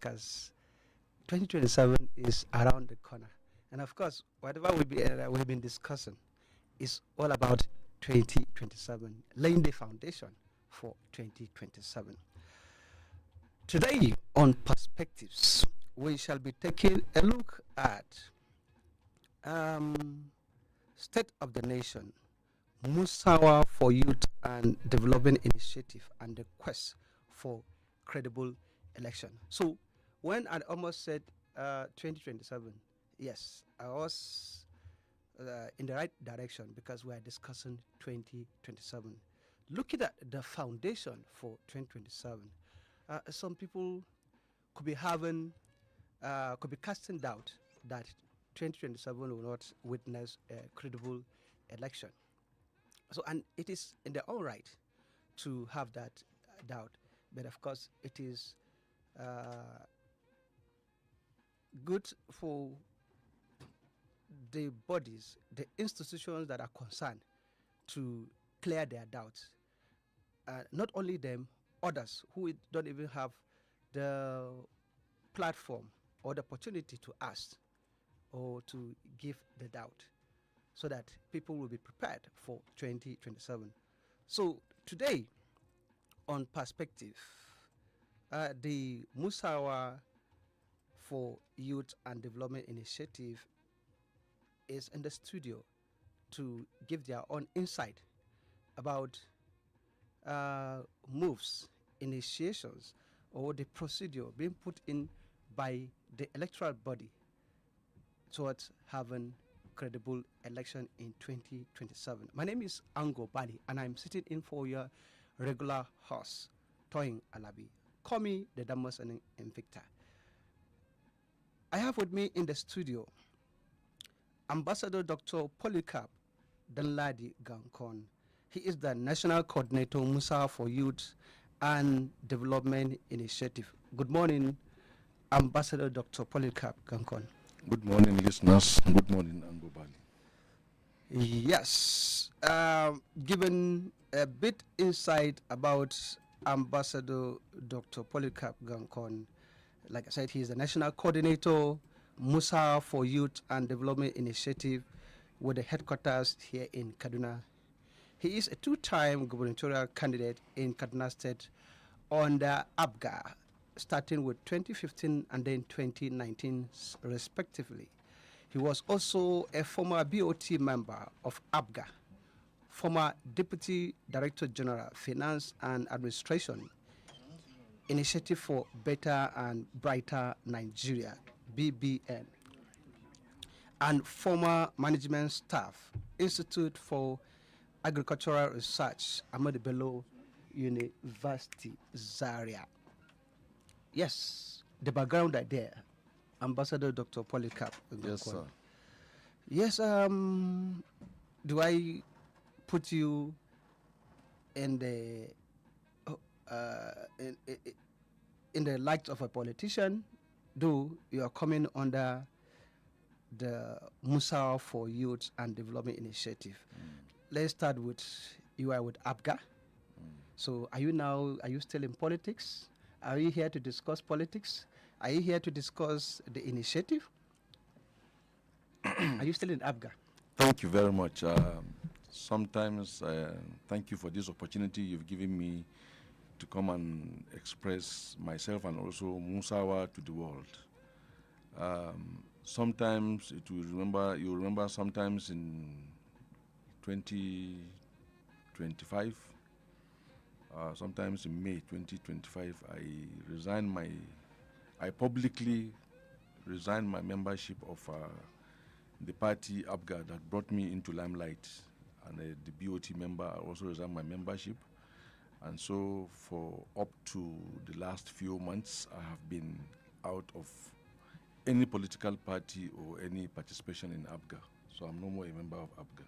because 2027 is around the corner. And of course, whatever we've been discussing is all about 2027, laying the foundation for 2027. Today, on Perspectives, we shall be taking a look at um, State of the Nation, MUSAWAH for Youth and Development Initiative, and the quest for credible election. So, when I almost said 2027, yes, I was in the right direction because we are discussing 2027. Looking at the foundation for 2027, some people could be having, could be casting doubt that 2027 will not witness a credible election. So, and it is in their own right to have that doubt, but of course, it is good for the bodies, the institutions that are concerned to clear their doubts. Not only them, others who don't even have the platform or the opportunity to ask or to give the doubt so that people will be prepared for 2027. So today on Perspective, the Musawa for Youth and Development Initiative is in the studio to give their own insight about moves, initiations, or the procedure being put in by the electoral body towards having credible election in 2027. My name is Ango, Bally, and I'm sitting in for your regular host, Toyin Alabi. Call me the Damas and Invicta. I have with me in the studio Ambassador Dr. Polycarp DANLADI GANKON. He is the National Coordinator MUSAWAH for Youth and Development Initiative. Good morning, Ambassador Dr. Polycarp GANKON. Good morning, listeners. Good morning, Ango Bally. Yes, given a bit insight about Ambassador Dr. Polycarp GANKON, like I said, he is the National Coordinator MUSAWAH for Youth and Development Initiative with the headquarters here in Kaduna. He is a two-time gubernatorial candidate in Kaduna State under ABGA, starting with 2015 and then 2019 respectively. He was also a former BOT member of ABGA, former Deputy Director General, Finance and Administration, Initiative for Better and Brighter Nigeria, BBN, and former management staff, Institute for Agricultural Research, Ahmadu Bello University, Zaria. Yes, the background are there. Ambassador Dr. Polycarp. Yes, sir. Yes, do I put you in the in the light of a politician? Do you are coming under the MUSAWAH for Youth and Development Initiative? Let's start with you are with ABGA. So are you still in politics? Are you here to discuss politics? Are you here to discuss the initiative? Are you still in ABGA? Thank you very much. Sometimes, thank you for this opportunity you've given me to come and express myself and also MUSAWAH to the world. Sometimes you remember sometimes in 2025, sometimes in May 2025, I publicly resigned my membership of the party ABGA that brought me into limelight, and the BOT member. I also resigned my membership, and so for up to the last few months, I have been out of any political party or any participation in ABGA. So I'm no more a member of ABGA.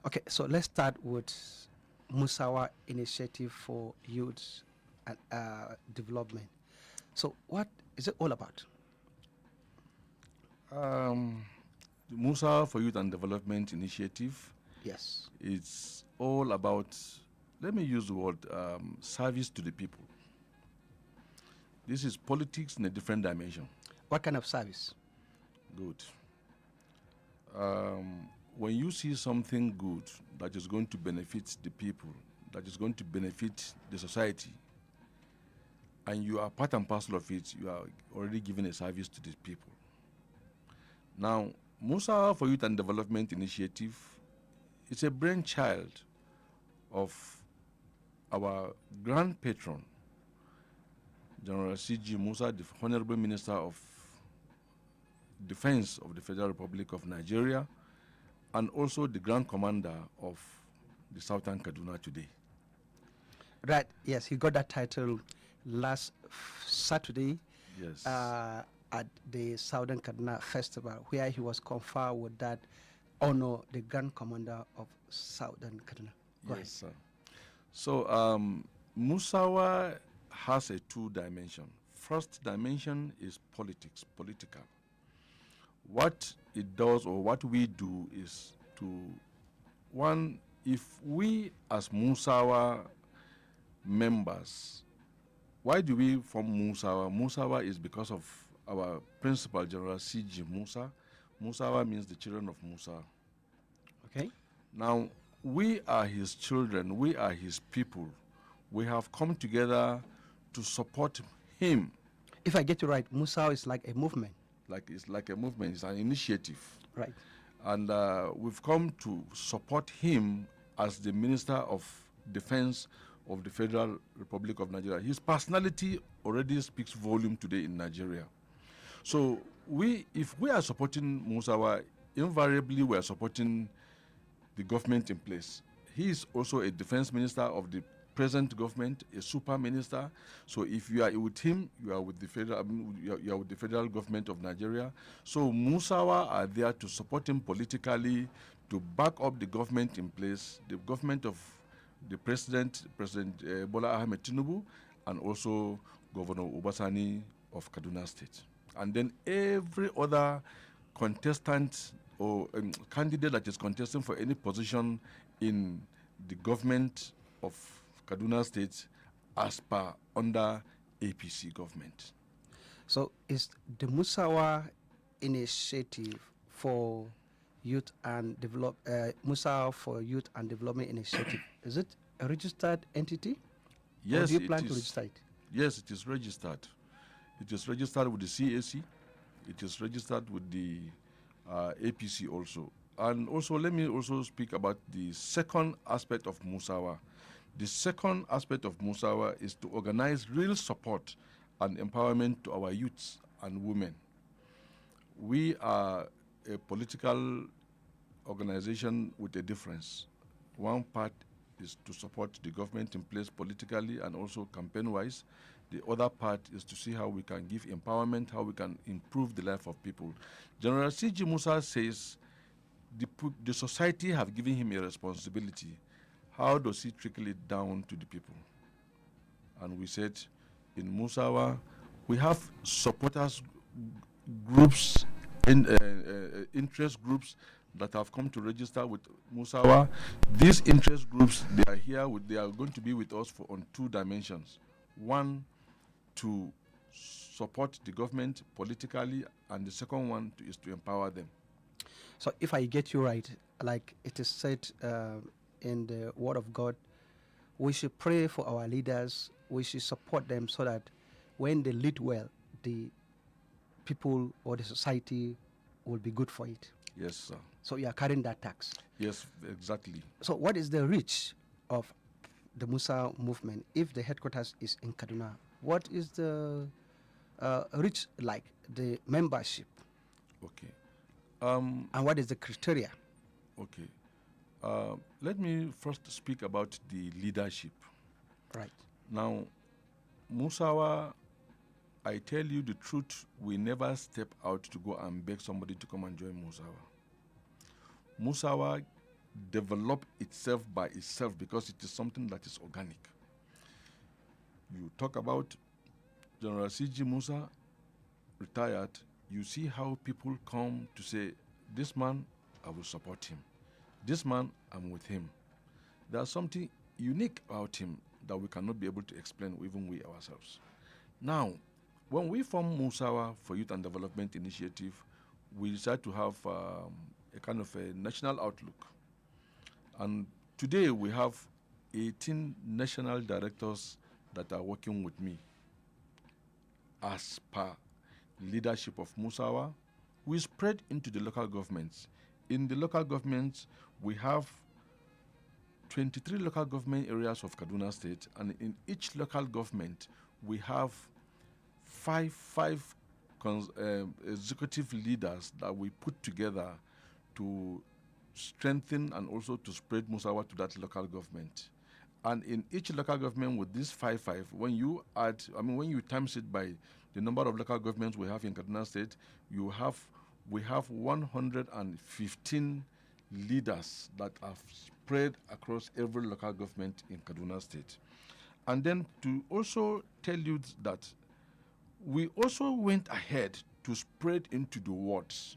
Okay, so let's start with MUSAWAH Initiative for Youth and Development. So what is it all about? The MUSAWAH for Youth and Development Initiative, Yes. it's all about, let me use the word, service to the people. This is politics in a different dimension. What kind of service? Good. When you see something good that is going to benefit the people, that is going to benefit the society, and you are part and parcel of it, you are already giving a service to these people. Now, MUSAWAH for Youth and Development Initiative is a brainchild of our grand patron, General C.G. Musa, the Honorable Minister of Defense of the Federal Republic of Nigeria, and also the Grand Commander of the Southern Kaduna today. Right, yes, he got that title last Saturday. Yes. At the Southern Kaduna Festival, where he was conferred with that honor, the Grand Commander of Southern Kaduna. Go ahead. Sir. So, MUSAWAH has a two-dimension. First dimension is politics, political. What it does, or what we do, is to, one, if we as MUSAWAH members, why do we form MUSAWAH? MUSAWAH is because of our principal, General C.G. Musa. MUSAWAH means the children of Musa. Okay. Now, we are his children, we are his people. We have come together to support him. If I get you right, MUSAWAH is like a movement. It's like a movement, it's an initiative. Right. And we've come to support him as the Minister of Defense of the Federal Republic of Nigeria. His personality already speaks volume today in Nigeria. So if we are supporting MUSAWAH, invariably we are supporting the government in place. He is also a defense minister of the present government, a super minister. So if you are with him, you are with the federal, you are with the federal government of Nigeria. So MUSAWAH are there to support him politically, to back up the government in place, the government of the President Bola Ahmed Tinubu, and also Governor Obasani of Kaduna State. And then every other contestant or candidate that is contesting for any position in the government of Kaduna State as per under APC government. So is the MUSAWAH initiative for youth and MUSAWAH for Youth and Development Initiative, is it a registered entity? Yes, or do you plan to register it? Yes, it is registered. It is registered with the CAC. It is registered with the APC also. And also, let me also speak about the second aspect of MUSAWAH. The second aspect of MUSAWAH is to organize real support and empowerment to our youths and women. We are a political organization with a difference. One part is to support the government in place politically and also campaign-wise. The other part is to see how we can give empowerment, how we can improve the life of people. General C.G. Musa says the society have given him a responsibility. How does he trickle it down to the people? And we said, in MUSAWAH, we have supporters groups, interest groups that have come to register with MUSAWAH. These interest groups, they are here, they are going to be with us on two dimensions. One, to support the government politically, and the second one is to empower them. So if I get you right, like it is said in the Word of God, we should pray for our leaders, we should support them so that when they lead well, the people or the society will be good for it. Yes, sir. So you are carrying that tax. Yes, exactly. So what is the reach of the MUSAWAH movement if the headquarters is in Kaduna? What is the reach like, the membership? Okay. And what is the criteria? Okay. Let me first speak about the leadership. Right. Now, MUSAWAH, I tell you the truth, we never step out to go and beg somebody to come and join MUSAWAH. MUSAWAH developed itself by itself because it is something that is organic. You talk about General C.G. Musa, retired, you see how people come to say, this man, I will support him. This man, I'm with him. There's something unique about him that we cannot be able to explain, even we ourselves. Now, when we formed MUSAWAH for Youth and Development Initiative, we decided to have a kind of a national outlook. And today we have 18 national directors that are working with me as per leadership of MUSAWAH. We spread into the local governments. In the local governments, we have 23 local government areas of Kaduna State, and in each local government, we have five executive leaders that we put together to strengthen and also to spread MUSAWAH to that local government. And in each local government with this five, when you add, when you times it by the number of local governments we have in Kaduna State, we have 115 leaders that are spread across every local government in Kaduna State. And then to also tell you that we also went ahead to spread into the wards.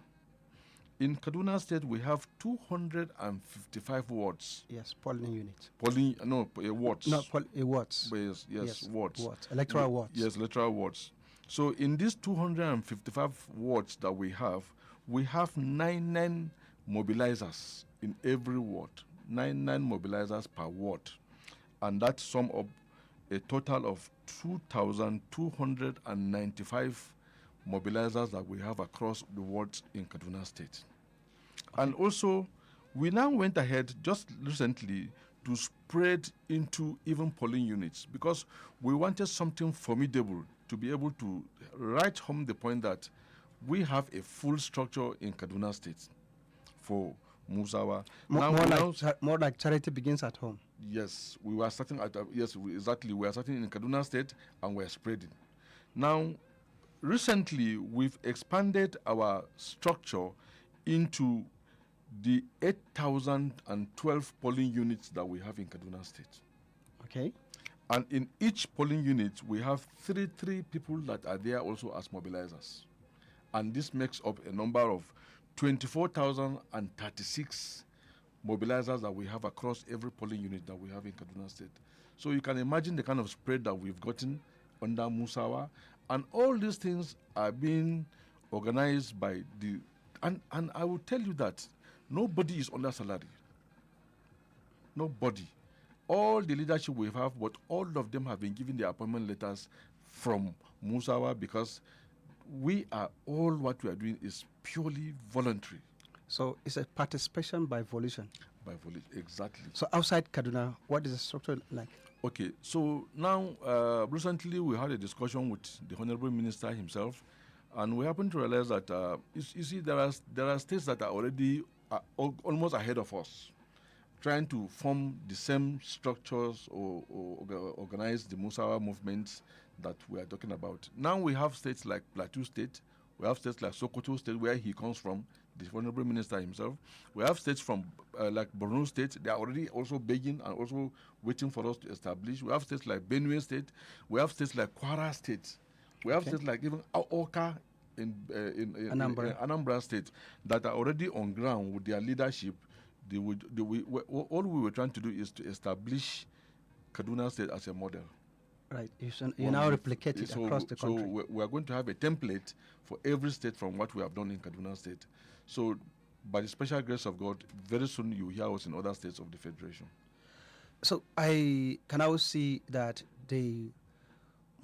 In Kaduna State, we have 255 wards. Yes, polling units. Wards. No, wards. Yes, wards. Wards. Electoral wards. Yes, electoral wards. So in these 255 wards that we have nine mobilizers in every ward. Nine mobilizers per ward. And that sum up a total of 2,295 mobilizers that we have across the wards in Kaduna State. Okay. And also, we now went ahead just recently to spread into even polling units because we wanted something formidable to be able to write home the point that we have a full structure in Kaduna State for MUSAWAH. More like charity begins at home. Yes, we were starting at exactly. We are starting in Kaduna State and we are spreading. Now, recently we've expanded our structure into the 8,012 polling units that we have in Kaduna State. Okay. And in each polling unit, we have three people that are there also as mobilizers. And this makes up a number of 24,036 mobilizers that we have across every polling unit that we have in Kaduna State. So you can imagine the kind of spread that we've gotten under MUSAWAH. And all these things are being organized by the... And I will tell you that nobody is under salary. Nobody. All the leadership we have, but all of them have been given their appointment letters from MUSAWAH because what we are doing is purely voluntary. So it's a participation by volition. By volition, exactly. So outside Kaduna, what is the structure like? Okay, so now recently we had a discussion with the Honorable Minister himself, and we happen to realize that you see there are states that are already almost ahead of us, trying to form the same structures or organize the MUSAWAH movements that we are talking about. Now we have states like Plateau State, we have states like Sokoto State, where he comes from, the Honorable Minister himself. We have states from like Borno State, they are already also begging and also waiting for us to establish. We have states like Benue State, we have states like Kwara State, we have states like even Oka in Anambra State that are already on ground with their leadership. All we were trying to do is to establish Kaduna State as a model. Right, you now replicate it across the country. So we are going to have a template for every state from what we have done in Kaduna State. So by the special grace of God, very soon you will hear us in other states of the Federation. So I can now see that the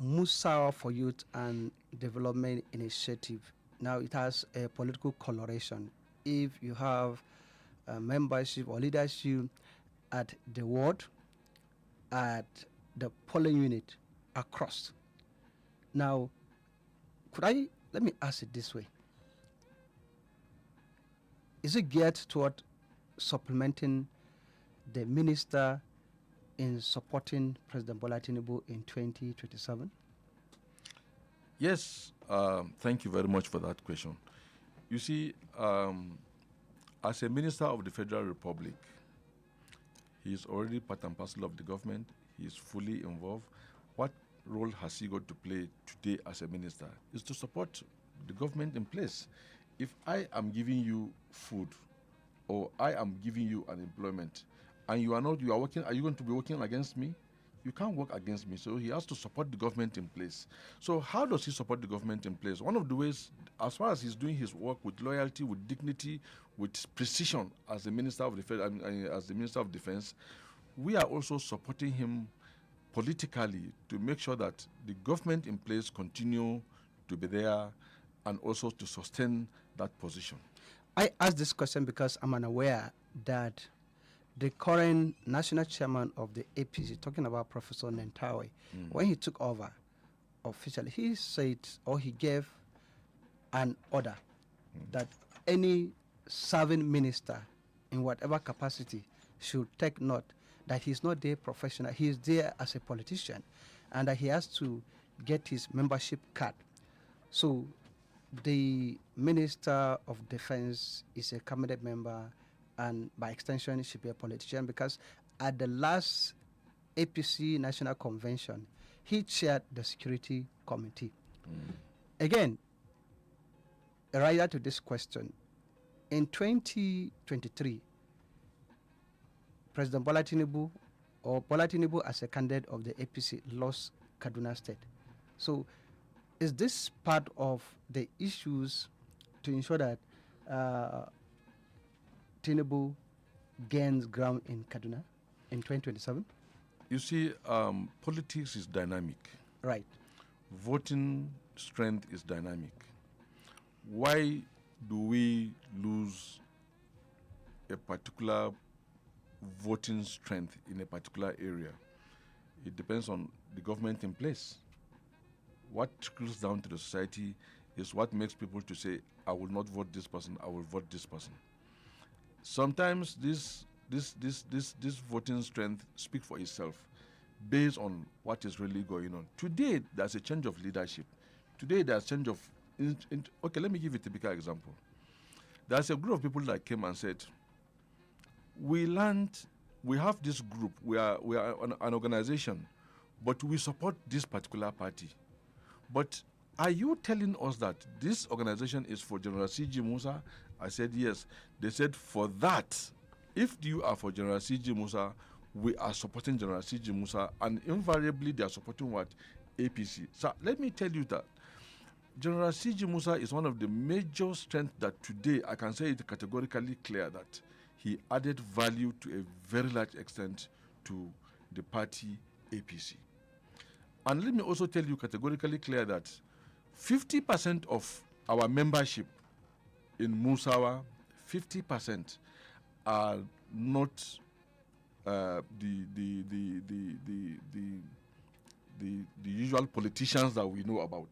MUSAWAH for Youth and Development Initiative, now it has a political coloration. If you have membership or leadership at the ward, at the polling unit, across. Now, let me ask it this way. Is it geared toward supplementing the minister in supporting President Bola Tinubu in 2027? Yes, thank you very much for that question. You see, as a minister of the Federal Republic, he is already part and parcel of the government. He is fully involved. What role has he got to play today as a minister? Is to support the government in place. If I am giving you food or I am giving you an employment and you are working, are you going to be working against me? You can't work against me. So he has to support the government in place. So how does he support the government in place? One of the ways, as far as he's doing his work with loyalty, with dignity, with precision as the Minister of Defense, we are also supporting him politically to make sure that the government in place continue to be there and also to sustain that position. I ask this question because I'm unaware that the current national chairman of the APC, talking about Professor Nentawe, when he took over officially, he said, or he gave an order that any serving minister in whatever capacity should take note that he's not there professional, he's there as a politician, and that he has to get his membership card. So the Minister of Defense is a cabinet member, and by extension, he should be a politician, because at the last APC National Convention, he chaired the Security Committee. Again, a rider to this question, in 2023, President Bola Tinubu, or Bola Tinubu as a candidate of the APC, lost Kaduna State. So is this part of the issues to ensure that Tinubu gains ground in Kaduna in 2027? You see, politics is dynamic. Right. Voting strength is dynamic. Why do we lose a particular voting strength in a particular area? It depends on the government in place. What trickles down to the society is what makes people to say, I will not vote this person, I will vote this person. Sometimes this voting strength speaks for itself based on what is really going on. Today, there's a change of leadership. Today, there's a change of... okay, let me give you a typical example. There's a group of people that came and said, we have this group, we are an organization, but we support this particular party. But are you telling us that this organization is for General C.G. Musa? I said, yes. They said, for that, if you are for General C.G. Musa, we are supporting General C.G. Musa, and invariably they are supporting what? APC. So let me tell you that General C.G. Musa is one of the major strengths that today, I can say it categorically clear that he added value to a very large extent to the party APC. And let me also tell you categorically clear that 50% of our membership in MUSAWAH, 50% are not the usual politicians that we know about.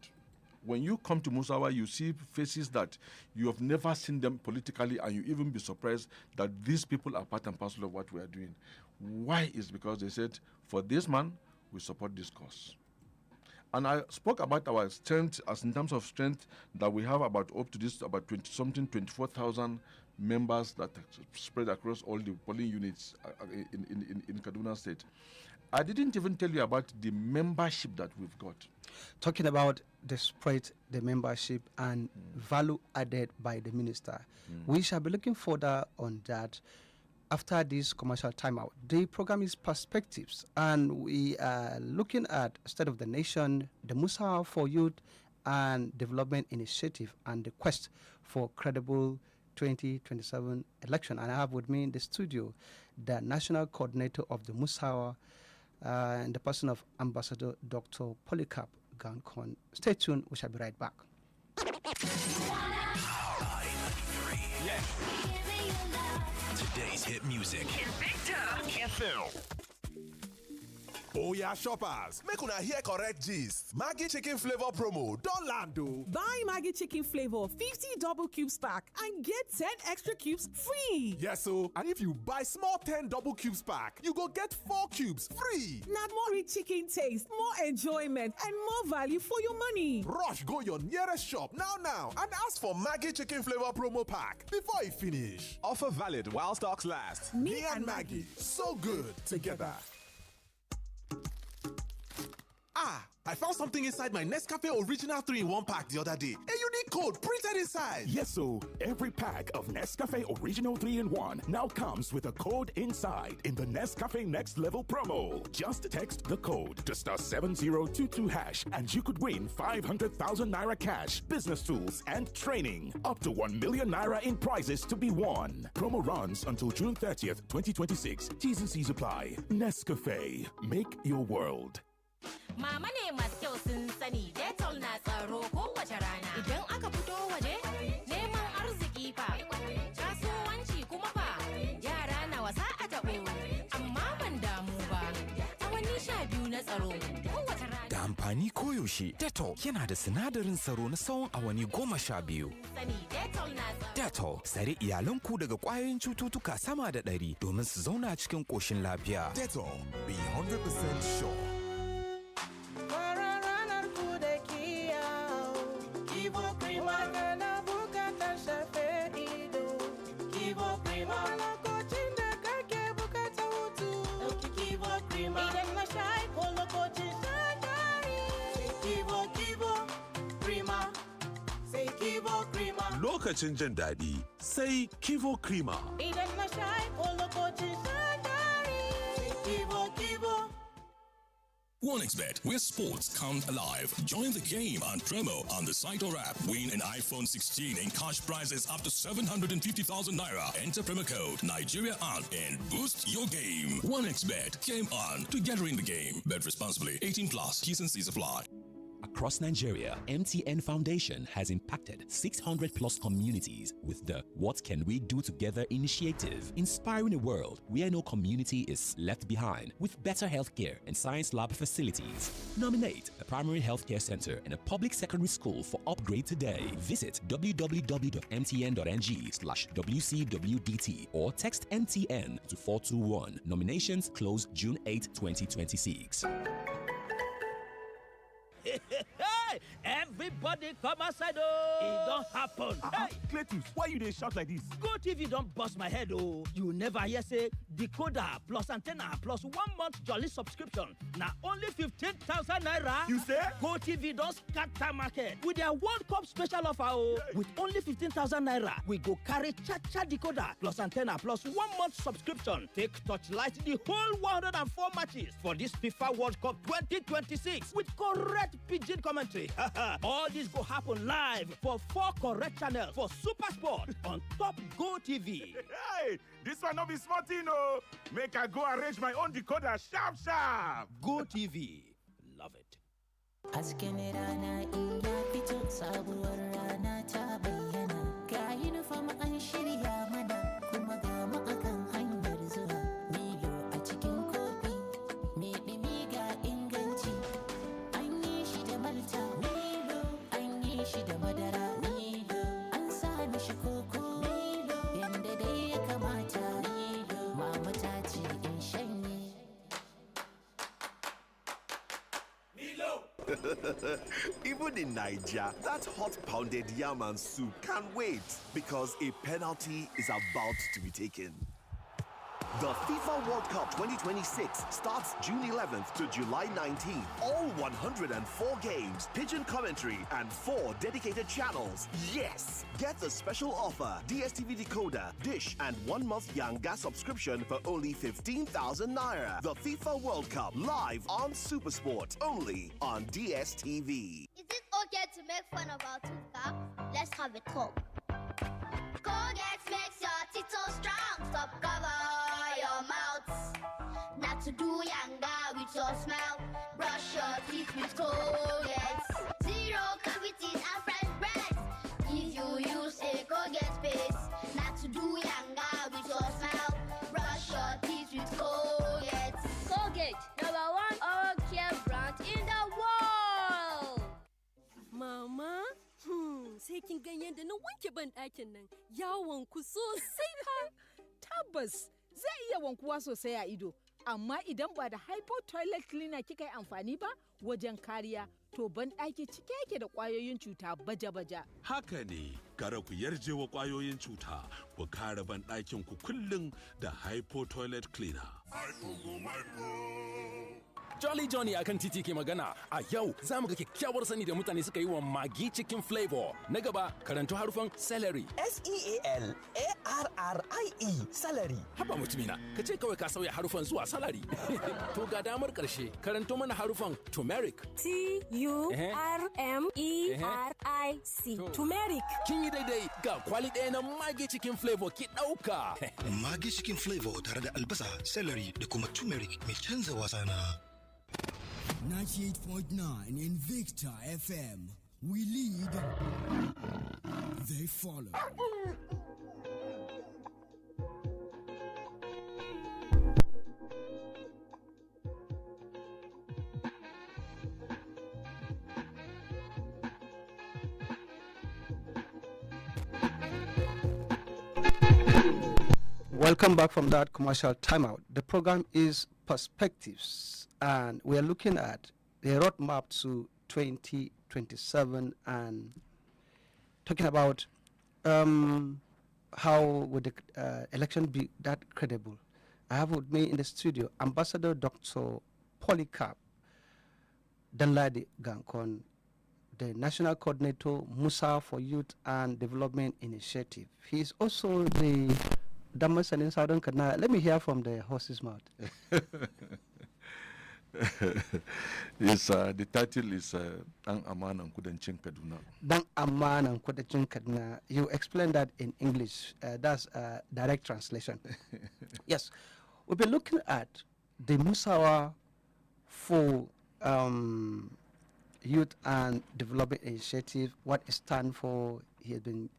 When you come to MUSAWAH, you see faces that you have never seen them politically, and you even be surprised that these people are part and parcel of what we are doing. Why? Is because they said, for this man, we support this cause. And I spoke about our strength, as in terms of strength, that we have about up to this, about 24,000 members that spread across all the polling units in Kaduna State. I didn't even tell you about the membership that we've got. Talking about the spread, the membership, and value added by the minister, we shall be looking further on that after this commercial timeout. The program is Perspectives, and we are looking at State of the Nation, the MUSAWAH for Youth and Development Initiative, and the quest for credible 2027 election. And I have with me in the studio the national coordinator of the MUSAWAH, and the person of Ambassador Dr. POLYCARP GANKON. Stay tuned, we shall be right back. Today's hit music. Invicta FM. Oh yeah, shoppers, make una hear correct gist. Maggi chicken flavor promo don land o. Buy Maggi chicken flavor 50 double cubes pack and get 10 extra cubes free. Yes o, and if you buy small 10 double cubes pack, you go get 4 cubes free. Na more rich chicken taste, more enjoyment, and more value for your money. Rush go your nearest shop now and ask for Maggi chicken flavor promo pack before e finish. Offer valid while stocks last. Me and Maggi, so good together. I found something inside my Nescafe Original 3-in-1 pack the other day. A unique code printed inside. Yes, so every pack of Nescafe Original 3-in-1 now comes with a code inside in the Nescafe Next Level promo. Just text the code to *7022# and you could win 500,000 naira cash, business tools, and training. Up to 1 million naira in prizes to be won. Promo runs until June 30th, 2026. T's and C's apply. Nescafe. Make your world. Mama ne masu kyau sun sani DANLADI na tsaro kowace rana. Idan aka fito waje, neman arziki fa, kasuwanci kuma fa, yara na wasa a taɓo, amma ban damu ba. Awanni 12 na tsaro kowace rana. Da amfani koyaushe, DANLADI yana da sinadarin tsaro na tsawon awanni 12. DANLADI sare iyalanku daga ƙwayoyin cututtuka sama da 100 domin su zauna cikin ƙoshin lafiya. DANLADI, be 100% sure. Lokacin jin daɗi sai Kivo Krima. Idan na sha ko lokacin shagari, sai Kivo. OneXBet, where sports come alive. Join the game on promo on the site or app. Win an iPhone 16 and cash prizes up to 750,000 naira. Enter promo code Nigeria on and boost your game. OneXBet, game on, together in the game. Bet responsibly. 18+. T's and C's apply. Across Nigeria, MTN Foundation has impacted 600 plus communities with the What Can We Do Together initiative, inspiring a world where no community is left behind with better healthcare and science lab facilities. Nominate a primary healthcare center and a public secondary school for upgrade today. Visit www.mtn.ng/WCWDT or text MTN to 421. Nominations close June 8, 2026. Hey, everybody come outside, oh! It don't happen. Hey, Cletus, why you dey shout like this? Go TV don't bust my head, oh! You never hear say decoder plus antenna plus 1 month jolly subscription. Now only 15,000 naira. You say? Go TV don't scatter market with their World Cup special offer, oh! Hey. With only 15,000 naira, we go carry cha-cha decoder plus antenna plus 1 month subscription. Take torchlight the whole 104 matches for this FIFA World Cup 2026 with correct pidgin commentary. All this go happen live for 4 correct channels for Super Sport on Top Go TV. Hey, this one not be smart, you know. Make I go arrange my own decoder sharp. Go TV. Love it. Even in Nigeria, that hot pounded yam and soup can't wait because a penalty is about to be taken. The FIFA World Cup 2026 starts June 11th to July 19th. All 104 games, pigeon commentary, and 4 dedicated channels. Yes! Get the special offer, DSTV decoder, dish, and 1 month Yanga subscription for only 15,000 naira. The FIFA World Cup live on Supersport, only on DSTV. Is it okay to make fun of our tooth gap? Let's have a talk. Colgate makes your teeth so strong. Stop cover your mouth. Not to do yanga with your smile. Brush your teeth with Colgate. 0 cavities and fresh breath. If you use a Colgate paste. Not to do yanga with your smile. Brush your teeth with Colgate. Colgate, #1 oral care brand in the world. Mama, sai kin gan yadda na wanke ban ɗakin nan. Ya wanku sosai fa. Tabbas zai iya wankuwa sosai a ido, amma idan ba da hypo toilet cleaner kika yi amfani ba wajen kariya, to ban ɗaki cike yake da ƙwayoyin cuta baja-baja. Haka ne, gara ku yarje wa ƙwayoyin cuta, ku kare ban ɗakin ku kullum da Hypo Toilet Cleaner. Jolly Johnny akan titi ke magana. A yau za mu ga kyakkyawar sani da mutane suka yi wa magi cikin flavor. Na gaba karanto harufan celery. S-E-A-L-A-R-R-I-E celery. Haba mutumina, ka ce kawai ka sauya harufan zuwa salary. To ga damar karshe karanto mana harufan turmeric. T-U-R-M-E-R-I-C. Turmeric. Kin yi daidai ga kwali ɗaya na magi cikin flavor ki ɗauka. Magi cikin flavor tare da albasa, celery da kuma turmeric mai canza wasa na. 98.9 Invicta FM. We lead, they follow. Welcome back from that commercial timeout. The program is Perspectives, and we are looking at the roadmap to 2027 and talking about how would the election be that credible. I have with me in the studio Ambassador Dr. POLYCARP, DANLADI GANKON, the National Coordinator MUSAWAH for Youth and Development Initiative. He is also the Damasan in Southern Kaduna. Let me hear from the horse's mouth. Yes, the title is Dan Aman and Kudanchin Kaduna. Dan Aman and Kudanchin Kaduna. You explain that in English. That's direct translation. Yes, we've been looking at the MUSAWAH for Youth and Development Initiative, what it stands for. He has been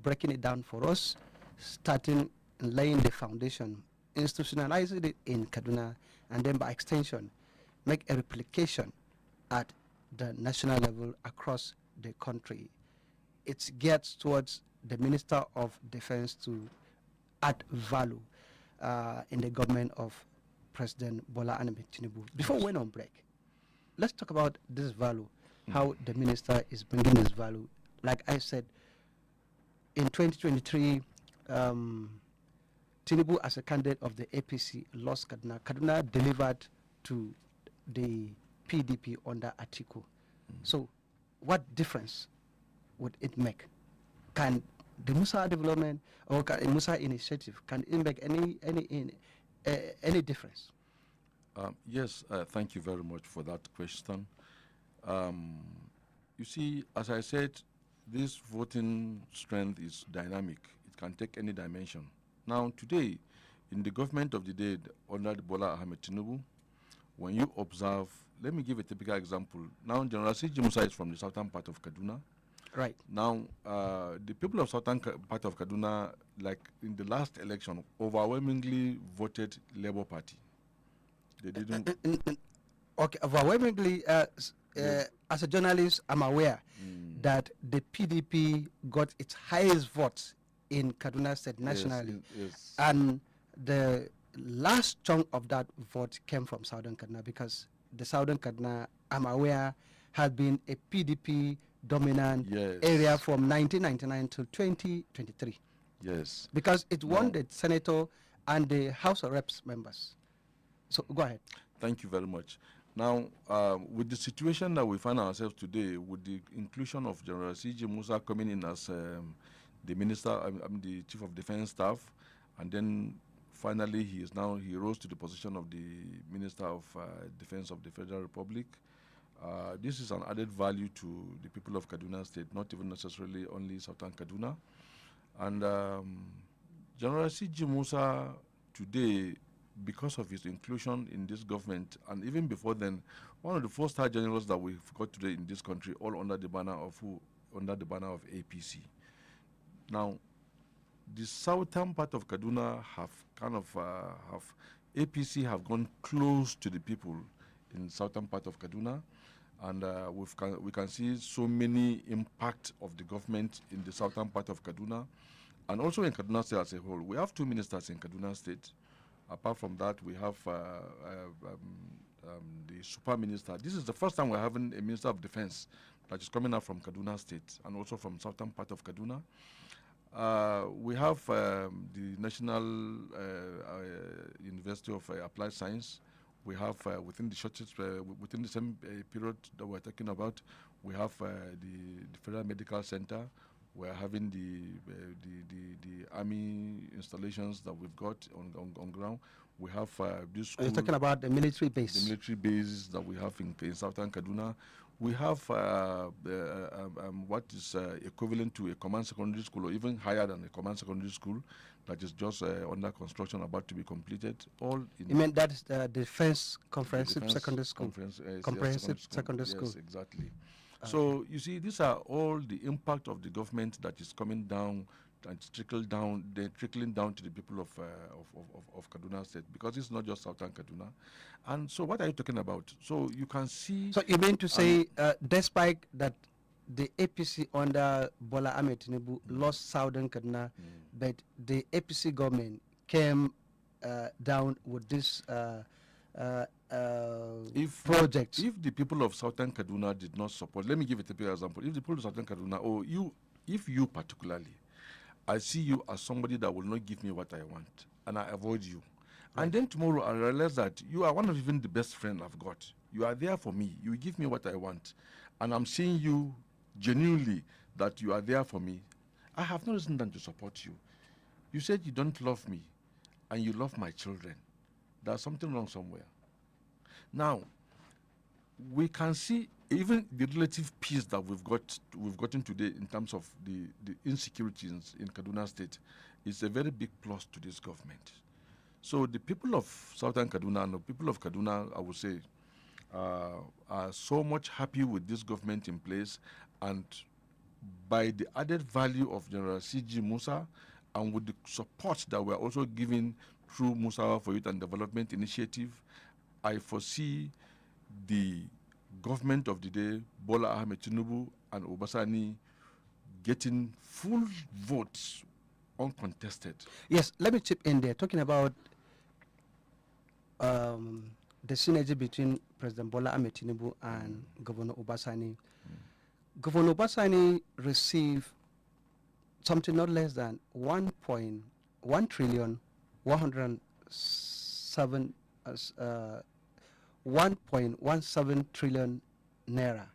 breaking it down for us, starting laying the foundation, institutionalizing it in Kaduna, and then by extension, make a replication at the national level across the country. It gets towards the Minister of Defense to add value in the government of President Bola Ahmed Tinubu. Before we went on break, let's talk about this value, how the minister is bringing this value. Like I said, in 2023, Tinubu, as a candidate of the APC, lost Kaduna. Kaduna delivered to the PDP under Atiku. So, what difference would it make? Can the MUSAWAH development or can MUSAWAH initiative can it make any difference? Yes, thank you very much for that question. You see, as I said, this voting strength is dynamic. It can take any dimension. Now, today, in the government of the day under Bola Ahmed Tinubu, when you observe, let me give a typical example. Now, General C.G. Musa is from the southern part of Kaduna. Right. Now, the people of southern part of Kaduna, like in the last election, overwhelmingly voted Labour Party. They didn't. Okay, overwhelmingly, as a journalist, I'm aware that the PDP got its highest votes in Kaduna State nationally. Yes. And the last chunk of that vote came from Southern Kaduna, because the Southern Kaduna, I'm aware, had been a PDP dominant area from 1999 to 2023. Yes. Because it won the senator and the House of Reps members. So go ahead. Thank you very much. Now, with the situation that we find ourselves today, with the inclusion of General C.G. Musa coming in as the minister, I'm the chief of defense staff, and then finally he rose to the position of the Minister of Defense of the Federal Republic. This is an added value to the people of Kaduna State, not even necessarily only Southern Kaduna. And General C.G. Musa today, because of his inclusion in this government, and even before then, one of the four-star generals that we've got today in this country, all under the banner of APC. Now, the southern part of Kaduna have APC have gone close to the people in southern part of Kaduna, and we can see so many impact of the government in the southern part of Kaduna, and also in Kaduna State as a whole. We have two ministers in Kaduna State. Apart from that, we have the super minister. This is the first time we're having a minister of defense that is coming out from Kaduna State and also from southern part of Kaduna. We have the National University of Applied Science, We have within the shortest, within the same period that we're talking about, we have the Federal Medical Center. We're having the army installations that we've got on ground. We have this school. You're talking about the military base. The military bases that we have in southern Kaduna. We have what is equivalent to a command secondary school, or even higher than a command secondary school, that is just under construction, about to be completed. All in. You mean that is the Defense Comprehensive Secondary School? Comprehensive Secondary School. Yes, exactly. So you see, these are all the impact of the government that is coming down and trickling down to the people of Kaduna State, because it's not just Southern Kaduna. And so, what are you talking about? So you can see. So you mean to say, despite that, the APC under Bola Ahmed Tinubu lost Southern Kaduna, but the APC government came down with this project. If the people of Southern Kaduna did not support, let me give a typical example. If the people of Southern Kaduna, or if you particularly, I see you as somebody that will not give me what I want, and I avoid you. Right. And then tomorrow I realize that you are one of even the best friend I've got. You are there for me. You give me what I want. And I'm seeing you genuinely that you are there for me. I have no reason than to support you. You said you don't love me, and you love my children. There's something wrong somewhere. Now, we can see even the relative peace that we've gotten today in terms of the insecurities in Kaduna State is a very big plus to this government. So the people of Southern Kaduna and the people of Kaduna, I would say, are so much happy with this government in place, and by the added value of General C.G. Musa, and with the support that we're also giving through MUSAWAH for Youth and Development Initiative, I foresee the government of the day, Bola Ahmed Tinubu and Obasani, getting full votes, uncontested. Yes, let me chip in there, talking about the synergy between President Bola Ahmed Tinubu and Governor Obasani. Governor Obasani received something not less than 1.17 trillion naira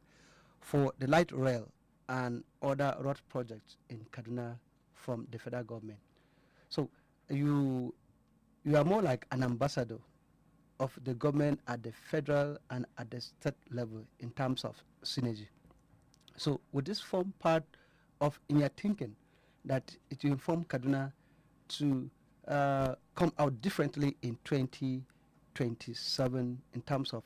for the light rail and other road projects in Kaduna from the federal government. So you are more like an ambassador of the government at the federal and at the state level in terms of synergy. So would this form part of in your thinking that it will inform Kaduna to come out differently in 2027 in terms of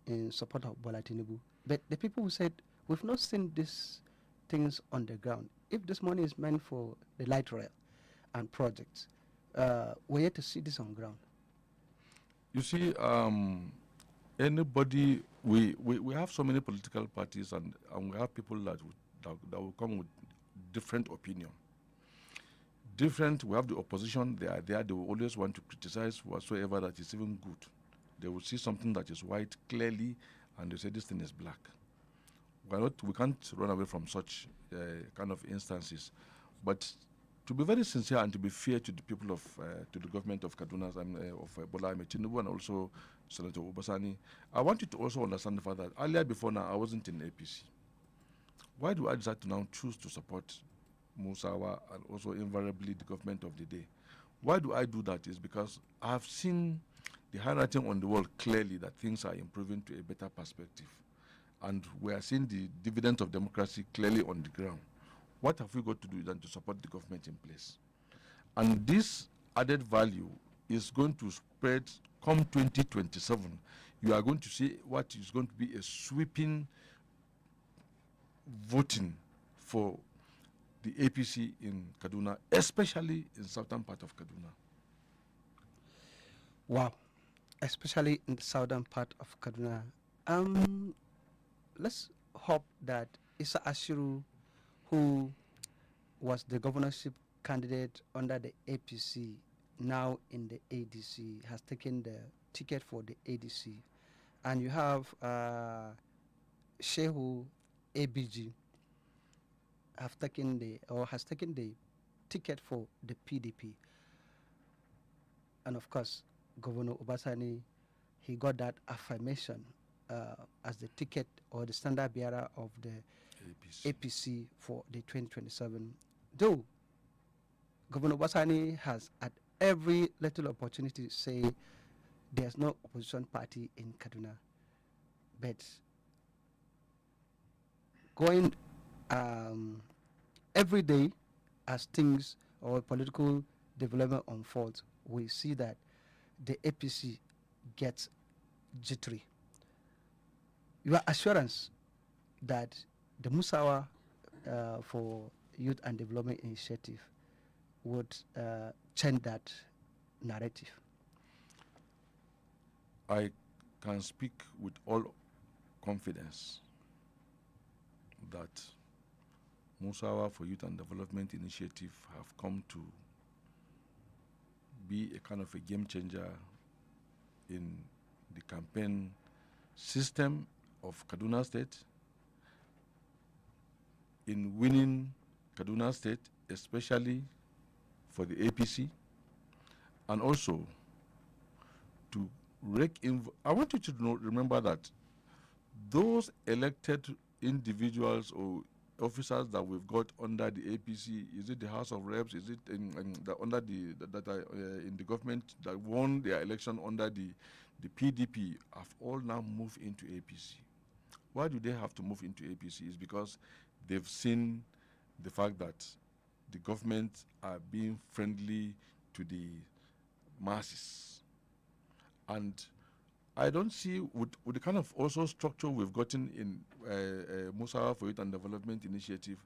in support of Bola Tinubu? But the people who said, we've not seen these things on the ground. If this money is meant for the light rail and projects, we're yet to see this on ground. You see, anybody, we have so many political parties, and we have people that will come with different opinion. We have the opposition, they are there, they will always want to criticize whatsoever that is even good. They will see something that is white clearly, and they say this thing is black. We can't run away from such kind of instances. But to be very sincere and to be fair to the people of, to the government of Kaduna and of Bola Ahmed Tinubu and also Senator Obasani, I want you to also understand the fact that earlier before now, I wasn't in APC. Why do I decide to now choose to support MUSAWAH and also invariably the government of the day? Why do I do that? Is because I have seen the handwriting on the wall clearly that things are improving to a better perspective. And we are seeing the dividend of democracy clearly on the ground. What have we got to do than to support the government in place? And this added value is going to spread come 2027. You are going to see what is going to be a sweeping voting for the APC in Kaduna, especially in southern part of Kaduna. Wow, especially in the southern part of Kaduna. Let's hope that Issa Ashiru, who was the governorship candidate under the APC, now in the ADC, has taken the ticket for the ADC. And you have Shehu ABG has taken the ticket for the PDP. And of course, Governor Obasani, he got that affirmation as the ticket or the standard bearer of the APC for the 2027. Though Governor Basani has at every little opportunity say there's no opposition party in Kaduna, but going every day as things or political development unfolds, we see that the APC gets jittery. Your assurance that the MUSAWAH for Youth and Development Initiative would change that narrative? I can speak with all confidence that MUSAWAH for Youth and Development Initiative have come to be a kind of a game changer in the campaign system of Kaduna State, in winning Kaduna State, especially for the APC, and also to rake in. I want you to remember that those elected individuals or officers that we've got under the APC, is it the House of Reps, is it under in the government that won their election under the PDP, have all now moved into APC. Why do they have to move into APC? Is because they've seen the fact that the government are being friendly to the masses. And I don't see, with the kind of also structure we've gotten in MUSAWAH for Youth and Development Initiative,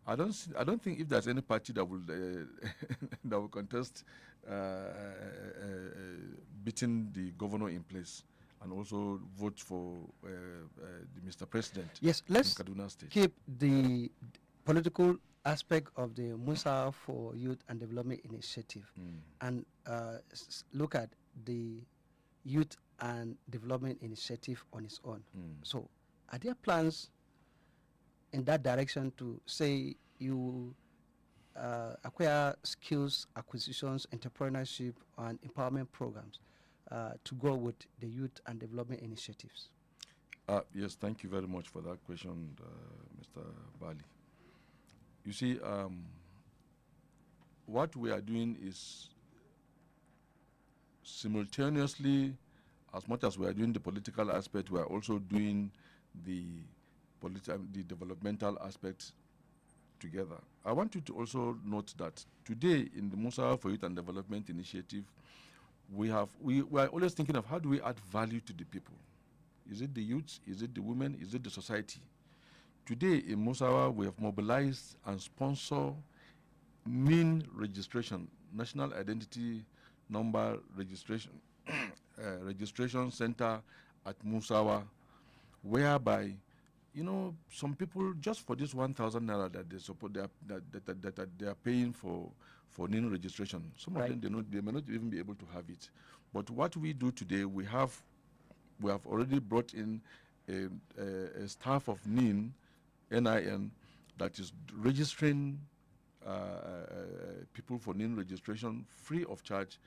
I don't think if there's any party that will that will contest beating the governor in place and also vote for the Mr. President. Yes, let's in Kaduna State. Keep the political aspect of the MUSAWAH for Youth and Development Initiative and look at the Youth and Development Initiative on its own. So are there plans in that direction to say you acquire skills, acquisitions, entrepreneurship, and empowerment programs to go with the Youth and Development Initiatives? Yes, thank you very much for that question, Mr. Bally. You see, what we are doing is simultaneously, as much as we are doing the political aspect, we are also doing the developmental aspect together. I want you to also note that today in the MUSAWAH for Youth and Development Initiative, we are always thinking of how do we add value to the people. Is it the youths? Is it the women? Is it the society? Today in MUSAWAH, we have mobilized and sponsor NIN registration, National Identity Number Registration Registration Center at MUSAWAH, whereby, you know, some people just for this 1,000 naira that they support, that they are paying for NIN registration. Some of them they may not even be able to have it. But what we do today, we have already brought in a staff of NIN that is registering people for NIN registration free of charge,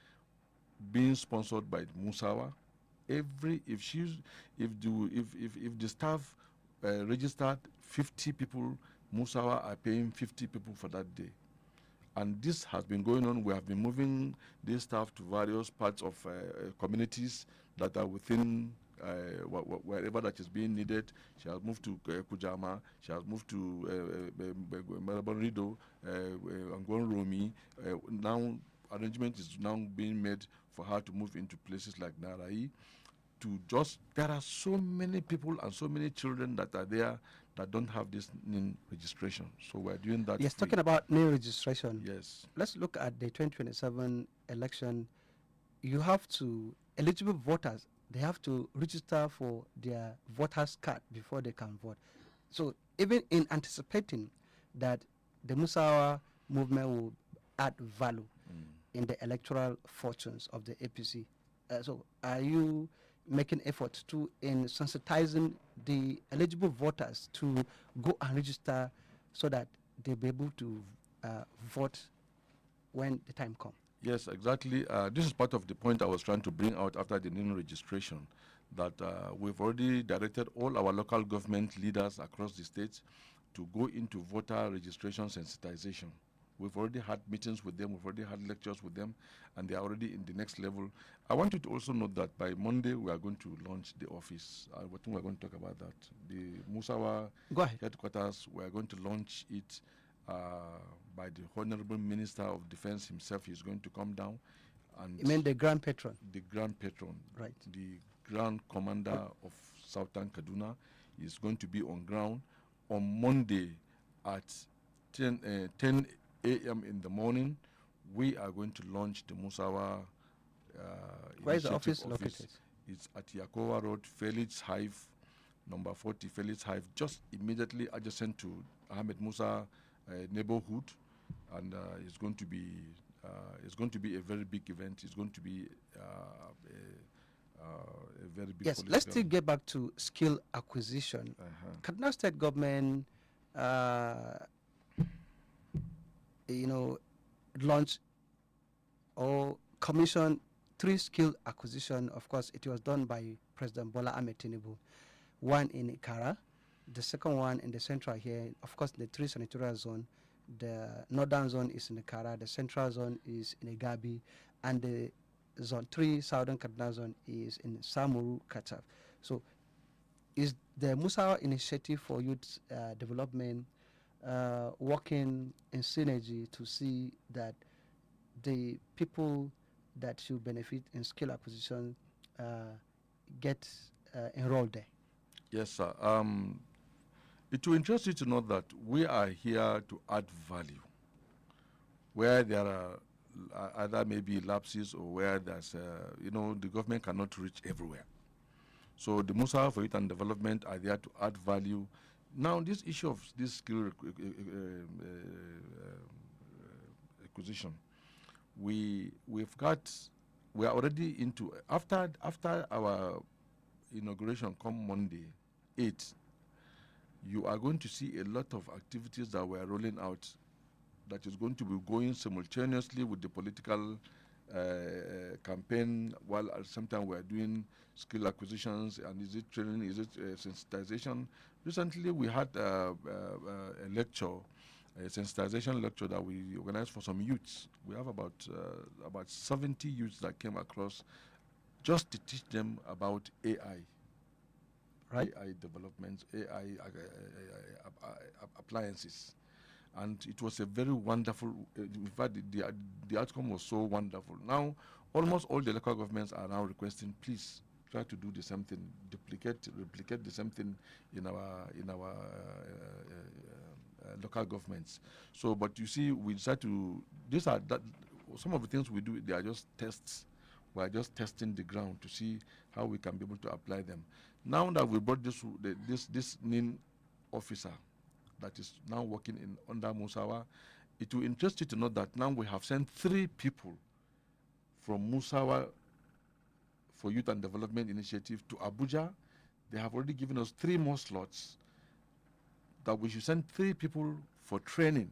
being sponsored by MUSAWAH. If the staff registered 50 people, MUSAWAH are paying 50 people for that day. And this has been going on. We have been moving this staff to various parts of communities that are within wherever that is being needed. She has moved to Kujama, she has moved to Melbourne, Angon Romi. Now arrangement is now being made for her to move into places like Narai. There are so many people and so many children that are there that don't have this NIN registration. So we're doing that. Yes, talking about NIN registration. Yes. Let's look at the 2027 election. You have to, eligible voters, they have to register for their voters card before they can vote. So even in anticipating that the MUSAWAH movement will add value in the electoral fortunes of the APC, so are you making efforts to in sensitizing the eligible voters to go and register so that they'll be able to vote when the time comes? Yes, exactly. This is part of the point I was trying to bring out after the NIN registration, that we've already directed all our local government leaders across the states to go into voter registration sensitization. We've already had meetings with them, we've already had lectures with them, and they are already in the next level. I want you to also note that by Monday we are going to launch the office. I think we're going to talk about that. The MUSAWAH headquarters, we are going to launch it by the Honorable Minister of Defense himself. He's going to come down. And You mean the Grand Patron? The Grand Patron. Right. The Grand Commander of Southern Kaduna is going to be on ground on Monday at 10 a.m. in the morning. We are going to launch the MUSAWAH Where is the office located? It's at Yakowa Road, Felix Hive, number 40, Felix Hive, just immediately adjacent to Ahmed Musa neighborhood, and it's going to be a very big event. It's going to be a very big. Yes, let's still get back to skill acquisition. Kaduna State government, launched or commissioned 3 skill acquisition. Of course, it was done by President Bola Ahmed Tinubu. One in Ikara, the second one in the central here. Of course, the 3 senatorial zone. The northern zone is in Ikara, the central zone is in Igabi, and the zone 3 southern Kaduna zone is in Samuru, Kataf. So, is the MUSAWAH initiative for youth development working in synergy to see that the people that should benefit in skill acquisition get enrolled there? Yes, sir. It will interest you to know that we are here to add value. Where there are either maybe lapses or where there's, the government cannot reach everywhere. So the MUSAWAH for Youth and Development are there to add value. Now, this issue of this skill acquisition, we are already into, after our inauguration come Monday, 8th, you are going to see a lot of activities that we are rolling out that is going to be going simultaneously with the political campaign, while at the same time we are doing skill acquisitions. And is it training, is it sensitization? Recently we had a lecture, a sensitization lecture that we organized for some youths. We have about 70 youths that came across just to teach them about AI. Right. AI developments, AI appliances. And it was a very wonderful, in fact, the outcome was so wonderful. Now, almost all the local governments are now requesting, please try to do the same thing, replicate the same thing in our local governments. So, but you see, we decide to, some of the things we do, they are just tests. We are just testing the ground to see how we can be able to apply them. Now that we brought this NIN officer that is now working under MUSAWAH, it will interest you to know that now we have sent 3 people from MUSAWAH for Youth and Development Initiative to Abuja. They have already given us 3 more slots that we should send 3 people for training,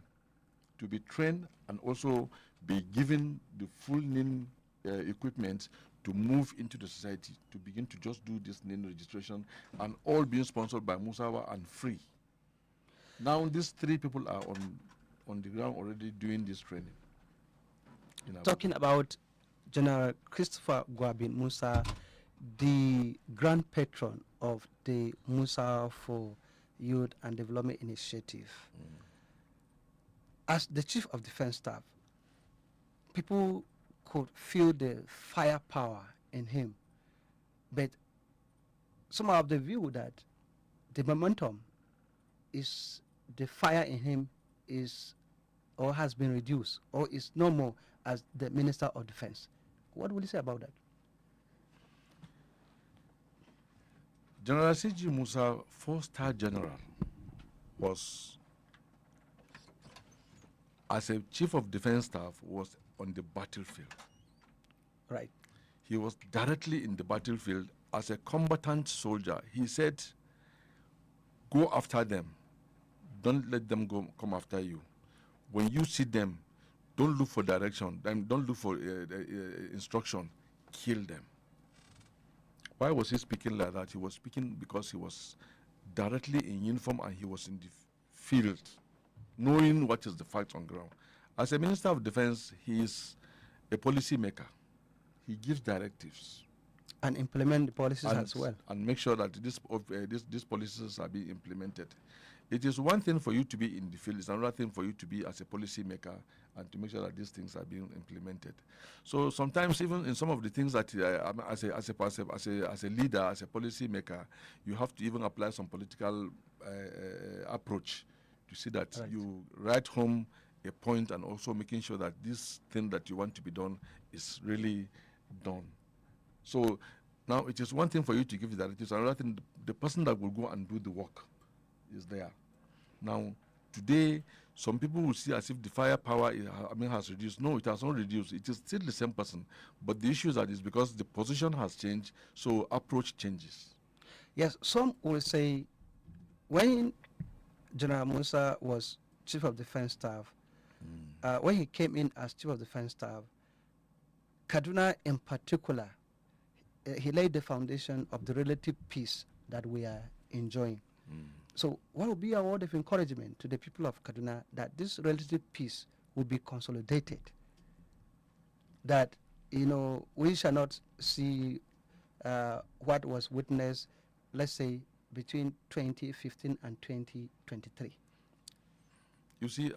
to be trained and also be given the full NIN equipment to move into the society, to begin to just do this NIN registration, and all being sponsored by MUSAWAH and free. Now these 3 people are on the ground already doing this training. Talking about General Christopher Gwabin Musa, the Grand Patron of the MUSAWAH for Youth and Development Initiative. As the Chief of Defense Staff, people could feel the firepower in him, but some of the view that the momentum is, the fire in him is or has been reduced or is no more as the Minister of Defense. What will you say about that? General C.G. Musa, 4-star general, was, as a Chief of Defense Staff, was on the battlefield. Right. He was directly in the battlefield as a combatant soldier. He said, go after them. Don't let them come after you. When you see them, Don't look for direction. Don't look for instruction. Kill them. Why was he speaking like that? He was speaking because he was directly in uniform and he was in the field, knowing what is the fact on ground. As a Minister of Defense, he is a policy maker. He gives directives. And implement the policies as well. And make sure that these policies are being implemented. It is one thing for you to be in the field. It's another thing for you to be as a policy maker and to make sure that these things are being implemented. So sometimes even in some of the things that as a leader, as a policy maker, you have to even apply some political approach to see that you write home a point and also making sure that this thing that you want to be done is really done. So now it is one thing for you to give the directives, another thing, the person that will go and do the work is there. Now, today, some people will see as if the firepower has reduced. No, it has not reduced. It is still the same person. But the issue is that it's because the position has changed, so approach changes. Yes, some will say when General Musa was Chief of Defense Staff, when he came in as Chief of Defense Staff, Kaduna in particular, he laid the foundation of the relative peace that we are enjoying. So what will be our word of encouragement to the people of Kaduna that this relative peace will be consolidated? That, we shall not see what was witnessed, let's say, between 2015 and 2023. You see,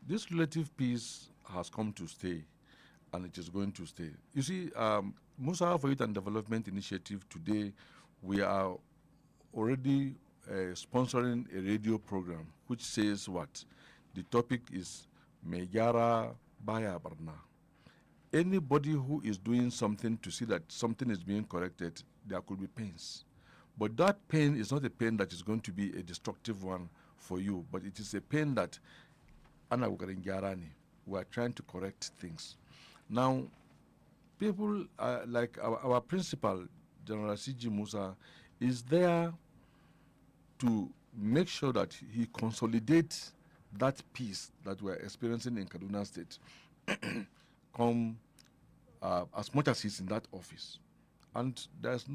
this relative peace has come to stay, and it is going to stay. You see, MUSAWAH for Youth and Development Initiative today, we are already sponsoring a radio program which says what? The topic is Mejara Baya Barna. Anybody who is doing something to see that something is being corrected, there could be pains. But that pain is not a pain that is going to be a destructive one for you, but it is a pain that we are trying to correct things. Now, people like our principal, General C.G. Musa, is there to make sure that he consolidates that peace that we're experiencing in Kaduna State as much as he's in that office. And there's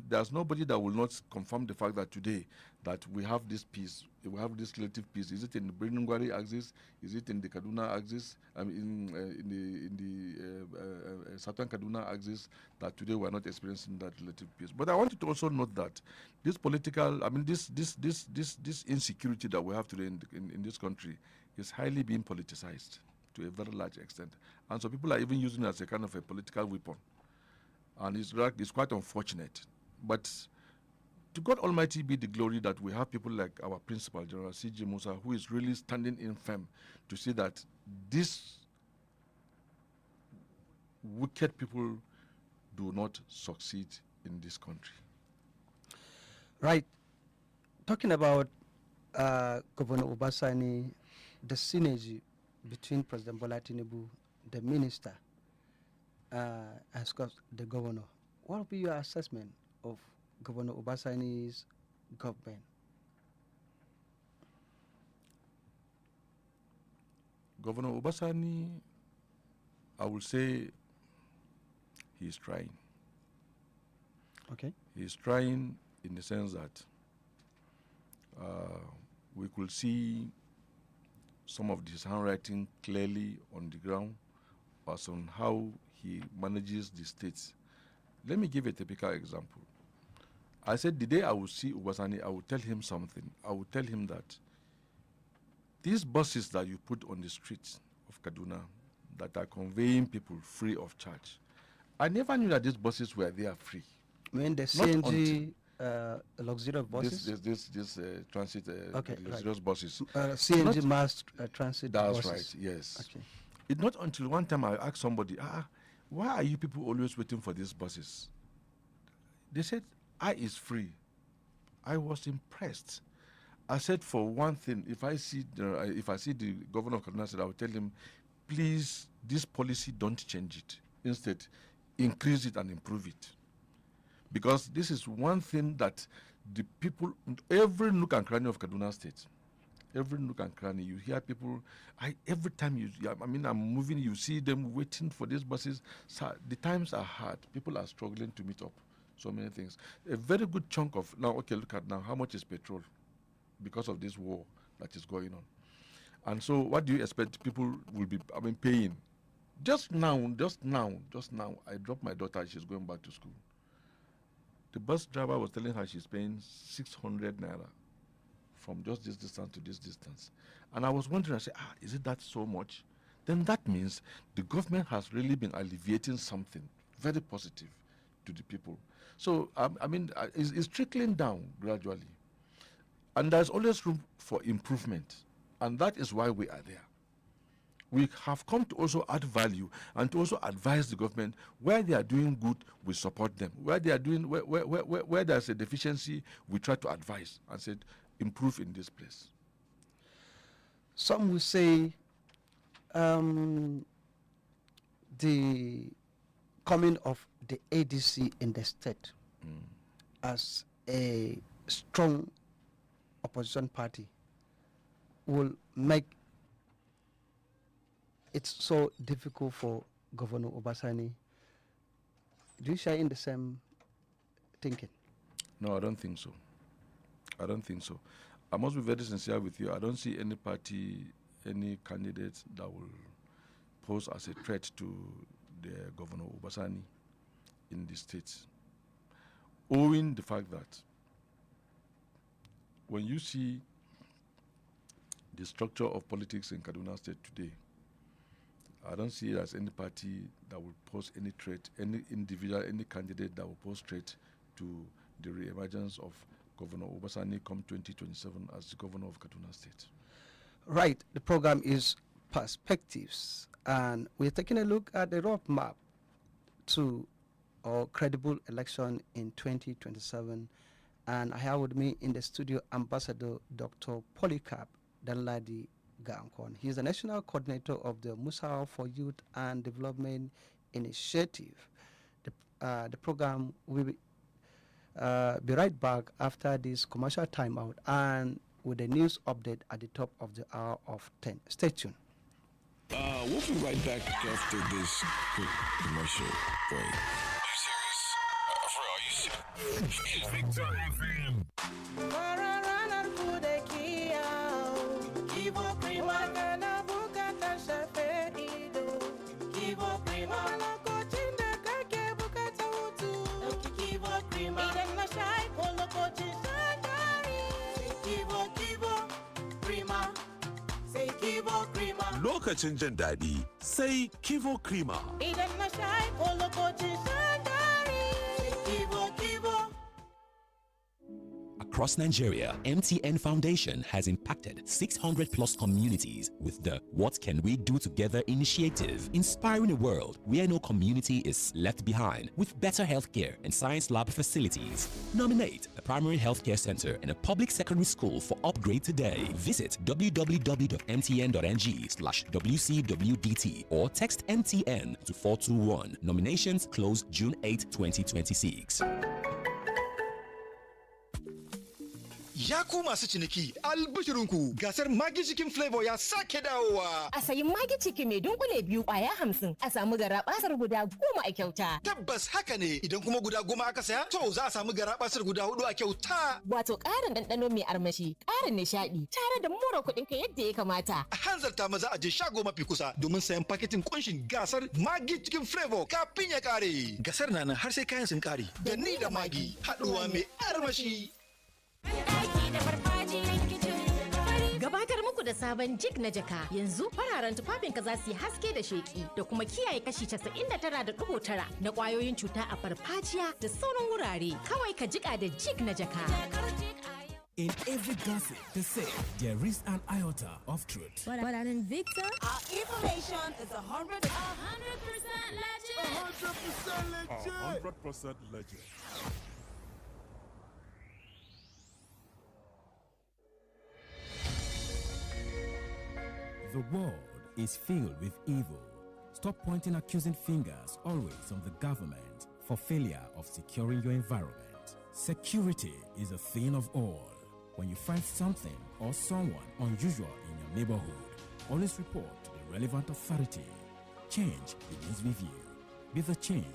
there's nobody that will not confirm the fact that today that we have this peace, we have this relative peace. Is it in the Birnungwari axis? Is it in the Kaduna axis? In the Southern Kaduna axis? That today we are not experiencing that relative peace. But I wanted to also note that this political, this insecurity that we have today in this country is highly being politicized to a very large extent, and so people are even using it as a kind of a political weapon. And it's quite unfortunate. But to God Almighty be the glory that we have people like our principal, General C.G. Musa, who is really standing in firm to see that these wicked people do not succeed in this country. Right. Talking about Governor Obasani, the synergy between President Bola Tinubu, the minister, as the governor, what will be your assessment of Governor Obasani's government? Governor Obasani, I will say he is trying. Okay. He is trying in the sense that we could see some of his handwriting clearly on the ground as on how he manages the states. Let me give a typical example. I said the day I will see Obasani, I will tell him something. I will tell him that these buses that you put on the streets of Kaduna that are conveying people free of charge, I never knew that these buses were there free. When the CNG luxurious buses? This transit luxurious buses. CNG mass transit buses. That's right, yes. Okay. It's not until one time I asked somebody, why are you people always waiting for these buses? They said, is free. I was impressed. I said, for one thing, if I see the governor of Kaduna, I will tell him, please, this policy, don't change it. Instead, increase it and improve it. Because this is one thing that the people, every nook and cranny of Kaduna State, Every nook and cranny, you hear people. Every time I'm moving, you see them waiting for these buses. So the times are hard. People are struggling to meet up. So many things. A very good chunk of now. Okay, look at now. How much is petrol? Because of this war that is going on. And so, what do you expect people will be? Paying. Just now, I dropped my daughter. She's going back to school. The bus driver was telling her she's paying 600 naira from just this distance to this distance. And I was wondering, I said, is it that so much? Then that means the government has really been alleviating something very positive to the people. So, it's trickling down gradually. And there's always room for improvement. And that is why we are there. We have come to also add value and to also advise the government where they are doing good, we support them. Where they are doing, where there's a deficiency, we try to advise and say, improve in this place. Some will say the coming of the ADC in the state as a strong opposition party will make it's so difficult for Governor Obasani. Do you share in the same thinking? No, I don't think so. I must be very sincere with you. I don't see any party, any candidate that will pose as a threat to the Governor Obasani in the state. Owing the fact that when you see the structure of politics in Kaduna State today, I don't see it as any party that will pose any threat, any individual, any candidate that will pose threat to the re-emergence of Governor Obasani come 2027 as the governor of Kaduna State. Right. The program is Perspectives, and we're taking a look at the roadmap to a credible election in 2027. And I have with me in the studio Ambassador Dr. POLYCARP DANLADI GANKON. He is the national coordinator of the MUSAWAH for Youth and Development Initiative. The program will be right back after this commercial timeout and with a news update at the top of the hour of 10. Stay tuned. We'll be right back after this quick commercial break. Are you serious? Victor FM. Lokacin jin daɗi sai Kivo Krima. Idan na sha ko lokacin shan dari, Kivo. Across Nigeria, MTN Foundation has impacted 600 plus communities with the What Can We Do Together initiative, inspiring a world where no community is left behind with better healthcare and science lab facilities. Nominate a primary healthcare center and a public secondary school for upgrade today. Visit www.mtn.ng/WCWDT or text MTN to 421. Nominations close June 8, 2026. Ya ku masu ciniki, albishirinku gasar Maggi Chicken Flavor ya sake dawowa. A sayi Maggi Chicken mai dunkule biyu kwaya 50 a samu garabasar guda 10 a kyauta. Tabbas haka ne, idan kuma guda 10 aka saya, to za a samu garabasar guda 4 a kyauta. Wato ƙarin ɗanɗano mai armashi, ƙarin nishaɗi, tare da more kuɗinka yadda ya kamata. A hanzarta maza a je shago mafi kusa domin sayan paketin kunshin gasar Maggi Chicken Flavor kafin ya ƙare. Gasar na nan har sai kayan sun ƙare. Da ni da Maggi, haɗuwa mai armashi. Gabatar muku da sabon jig na jaka yanzu fararen tufafinka za su yi haske da sheki da kuma kiyaye kashi 99.9 na kwayoyin cuta a farfajiya da sauran wurare. Kawai ka jika da jig na jaka. In every gossip, they say there is an iota of truth. But in Victor, Our information is 100% legit. 100% legit. The world is filled with evil. Stop pointing accusing fingers always on the government for failure of securing your environment. Security is a thing of all. When you find something or someone unusual in your neighborhood, always report to the relevant authority. Change begins with you. Be the change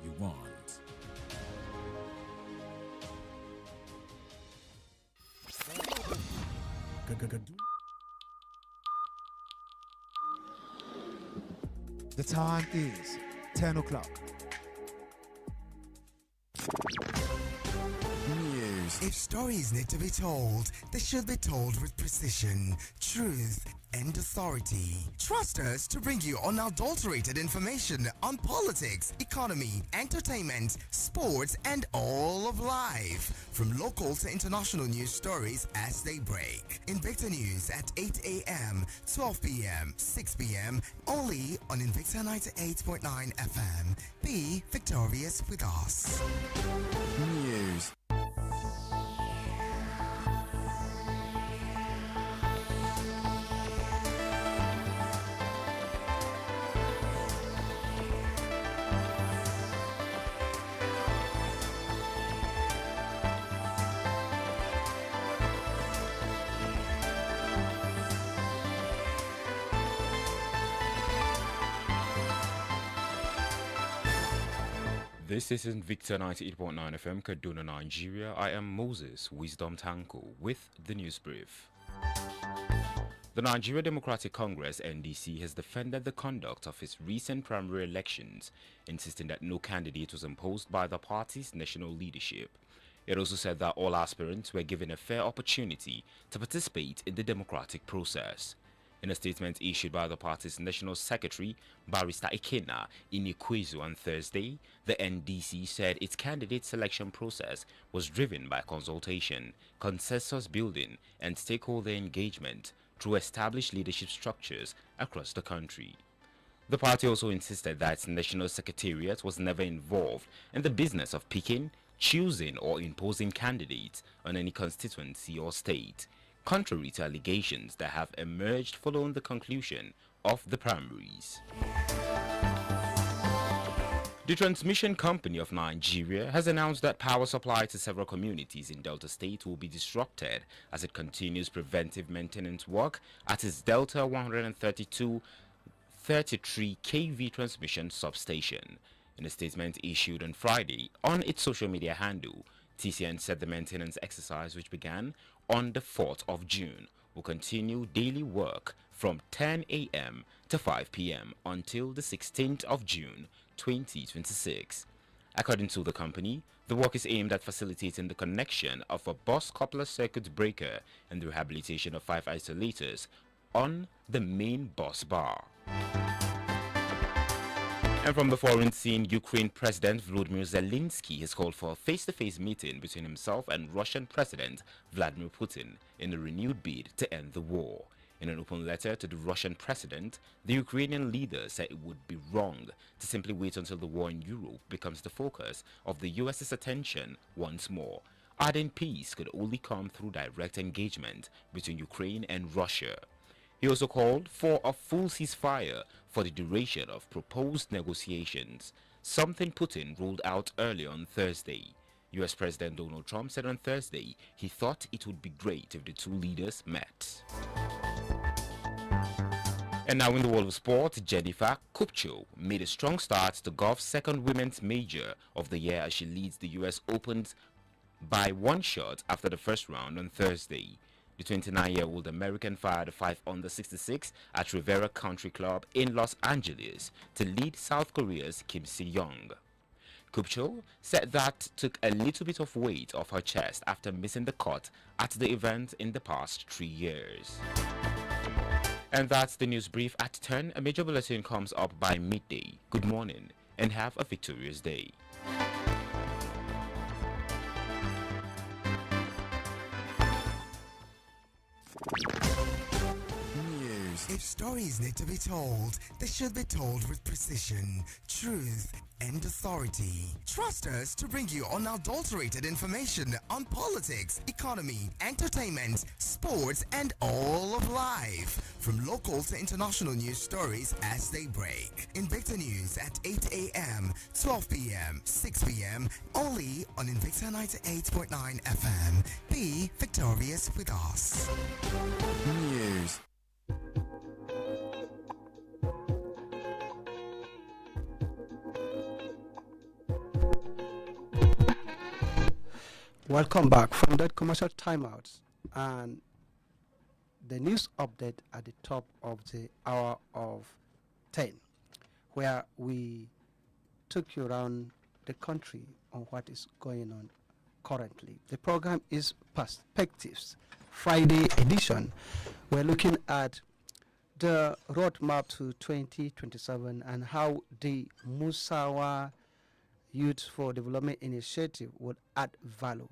you want. The time is 10 o'clock. News. If stories need to be told, they should be told with precision, truth, and authority. Trust us to bring you unadulterated information on politics, economy, entertainment, sports, and all of life. From local to international news stories as they break. Invicta News at 8 a.m., 12 p.m., 6 p.m., only on Invicta 98.9 FM. Be victorious with us. News. This is Invicta 98.9 FM, Kaduna, Nigeria. I am Moses Wisdom Tanko with the news brief. The Nigeria Democratic Congress (NDC) has defended the conduct of its recent primary elections, insisting that no candidate was imposed by the party's national leadership. It also said that all aspirants were given a fair opportunity to participate in the democratic process. In a statement issued by the party's National Secretary, Barrister Ikena Inikwezu, on Thursday, the NDC said its candidate selection process was driven by consultation, consensus building, and stakeholder engagement through established leadership structures across the country. The party also insisted that its National Secretariat was never involved in the business of picking, choosing, or imposing candidates on any constituency or state, contrary to allegations that have emerged following the conclusion of the primaries. The Transmission Company of Nigeria has announced that power supply to several communities in Delta State will be disrupted as it continues preventive maintenance work at its Delta 132-33 kV transmission substation. In a statement issued on Friday on its social media handle, TCN said the maintenance exercise, which began on the 4th of June, will continue daily work from 10 a.m. to 5 p.m. until the 16th of June 2026. According to the company, the work is aimed at facilitating the connection of a bus coupler circuit breaker and the rehabilitation of 5 isolators on the main bus bar. And from the foreign scene, Ukraine President Volodymyr Zelensky has called for a face-to-face meeting between himself and Russian President Vladimir Putin in a renewed bid to end the war. In an open letter to the Russian president, the Ukrainian leader said it would be wrong to simply wait until the war in Europe becomes the focus of the US's attention once more, adding peace could only come through direct engagement between Ukraine and Russia. He also called for a full ceasefire for the duration of proposed negotiations, something Putin ruled out earlier on Thursday. US President Donald Trump said on Thursday he thought it would be great if the two leaders met. And now in the world of sport, Jennifer Kupcho made a strong start to golf's second women's major of the year as she leads the US Open by one shot after the first round on Thursday. The 29-year-old American fired a 5-under-66 at Rivera Country Club in Los Angeles to lead South Korea's Kim Si-young. Kupcho said that took a little bit of weight off her chest after missing the cut at the event in the past 3 years. And that's the news brief at 10. A major bulletin comes up by midday. Good morning and have a victorious day. News. If stories need to be told, they should be told with precision, truth, and authority. Trust us to bring you unadulterated information on politics, economy, entertainment, sports, and all of life. From local to international news stories as they break. Invicta News at 8 a.m., 12 p.m., 6 p.m., only on Invicta 98.9 FM. Be victorious with us. News. Welcome back from that commercial timeout and the news update at the top of the hour of 10, where we took you around the country on what is going on currently. The program is Perspectives Friday edition. We're looking at the roadmap to 2027 and how the MUSAWAH Youth for Development Initiative would add value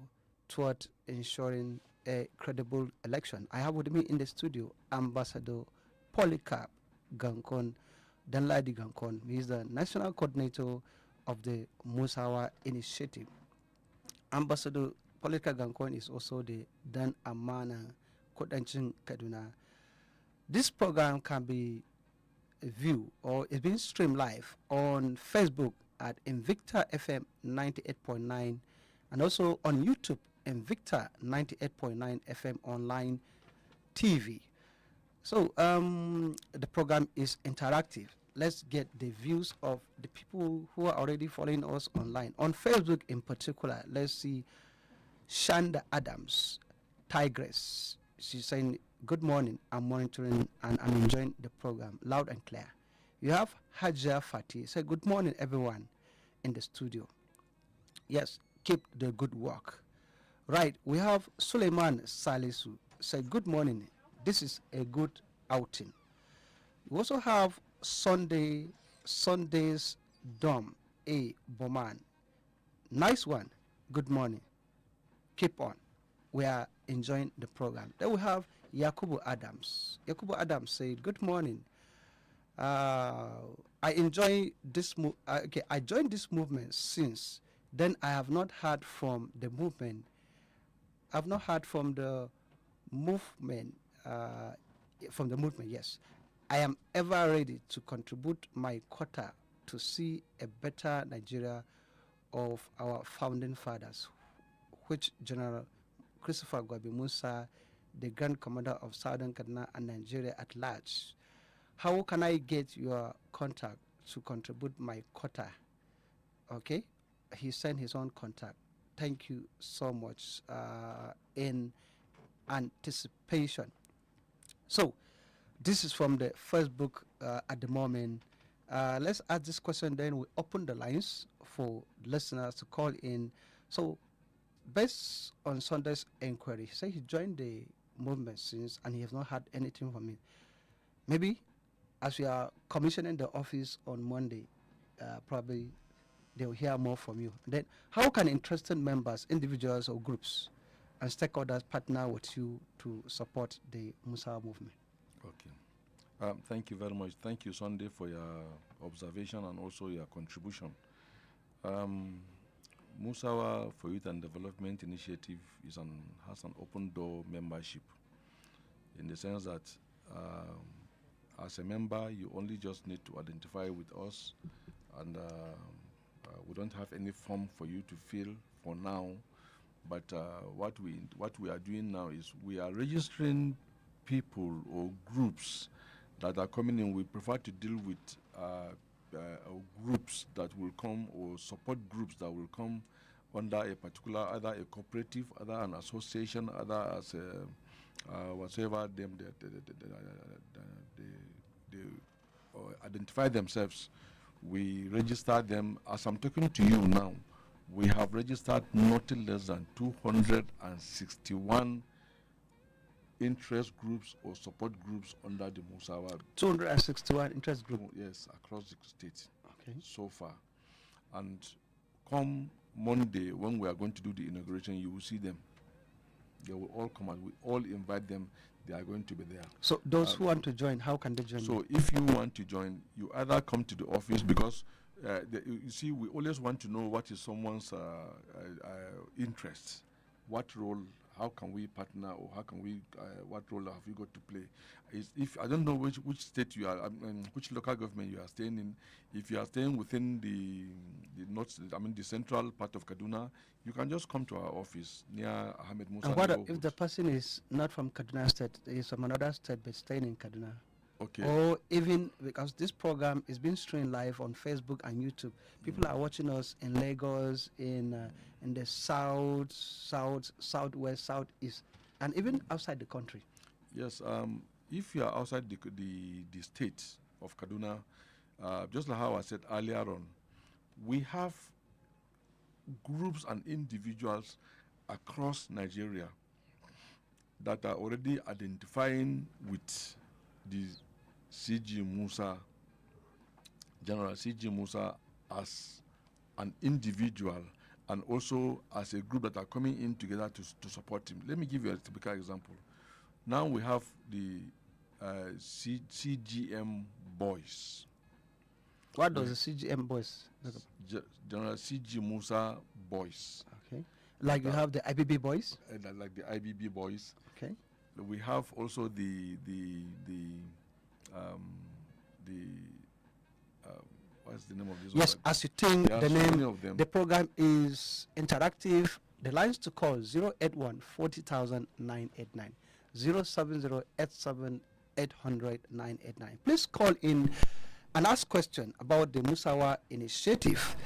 toward ensuring a credible election. I have with me in the studio Ambassador POLYCARP GANKON, DANLADI GANKON. He is the national coordinator of the MUSAWAH initiative. Ambassador POLYCARP GANKON is also the Dan Amana Kodanchin Kaduna. This program can be viewed or is being streamed live on Facebook at Invicta FM 98.9 and also on YouTube Invicta 98.9 FM online TV. So the program is interactive. Let's get the views of the people who are already following us online. On Facebook in particular, let's see Shanda Adams, Tigress. She's saying, good morning, I'm monitoring and I'm enjoying the program loud and clear. You have Haja Fatih, say good morning everyone in the studio. Yes, keep the good work. Right, we have Suleiman Salisu, say good morning, this is a good outing. We also have Sunday's Dom A. Boman. Nice one, good morning, keep on. We are enjoying the program. Then we have Yakubu Adams. Yakubu Adams said, good morning. I enjoy this I joined this movement since then. I have not heard from the movement. I've not heard from the movement. Yes, I am ever ready to contribute my quota to see a better Nigeria of our founding fathers, which General Christopher Gwabi Musa, the Grand Commander of Southern Kaduna and Nigeria at large. How can I get your contact to contribute my quota? Okay, he sent his own contact. Thank you so much in anticipation. So this is from the Facebook at the moment. Let's ask this question, then we open the lines for listeners to call in. So based on Sunday's inquiry, he said he joined the movement since and he has not had anything from it. Maybe as we are commissioning the office on Monday, probably they will hear more from you. Then how can interested members, individuals or groups and stakeholders partner with you to support the MUSAWAH movement? Okay. Thank you very much. Thank you, Sunday, for your observation and also your contribution. MUSAWAH for Youth and Development Initiative has an open door membership, in the sense that as a member, you only just need to identify with us, and we don't have any form for you to fill for now. But what we are doing now is we are registering people or groups that are coming in. We prefer to deal with groups that will come, or support groups that will come under a particular, either a cooperative, either an association, either as whatever they identify themselves. We register them. As I'm talking to you now, we have registered not less than 261 interest groups or support groups under the MUSAWAH. 261 interest groups? Yes, across the state. Okay. So far. And come Monday, when we are going to do the inauguration, you will see them. They will all come out. We all invite them. They are going to be there. So those who want to join, how can they join? So if you want to join, you either come to the office because you see, we always want to know what is someone's interest, what role, how can we partner, or how can we, what role have you got to play? If I don't know which state you are, which local government you are staying in. If you are staying within the north, the central part of Kaduna, you can just come to our office near Ahmed Musa. And what if the person is not from Kaduna State, is from another state but staying in Kaduna? Okay. Or even because this program is being streamed live on Facebook and YouTube. People are watching us in Lagos, in the southwest, southeast, and even outside the country. Yes. If you are outside the state of Kaduna, just like how I said earlier on, we have groups and individuals across Nigeria that are already identifying with the CG Musa, General CG Musa, as an individual and also as a group that are coming in together to support him. Let me give you a typical example. Now we have the CGM boys. What does the CGM boys? General CG Musa boys. Okay. Like you have the IBB boys. Like the IBB boys. Okay. We have also what's the name of this? Yes, one? as you think, There are the so many name. of them. The program is interactive. The lines to call 081 40,000 989, 070 800 989. Please call in and ask question about the MUSAWAH initiative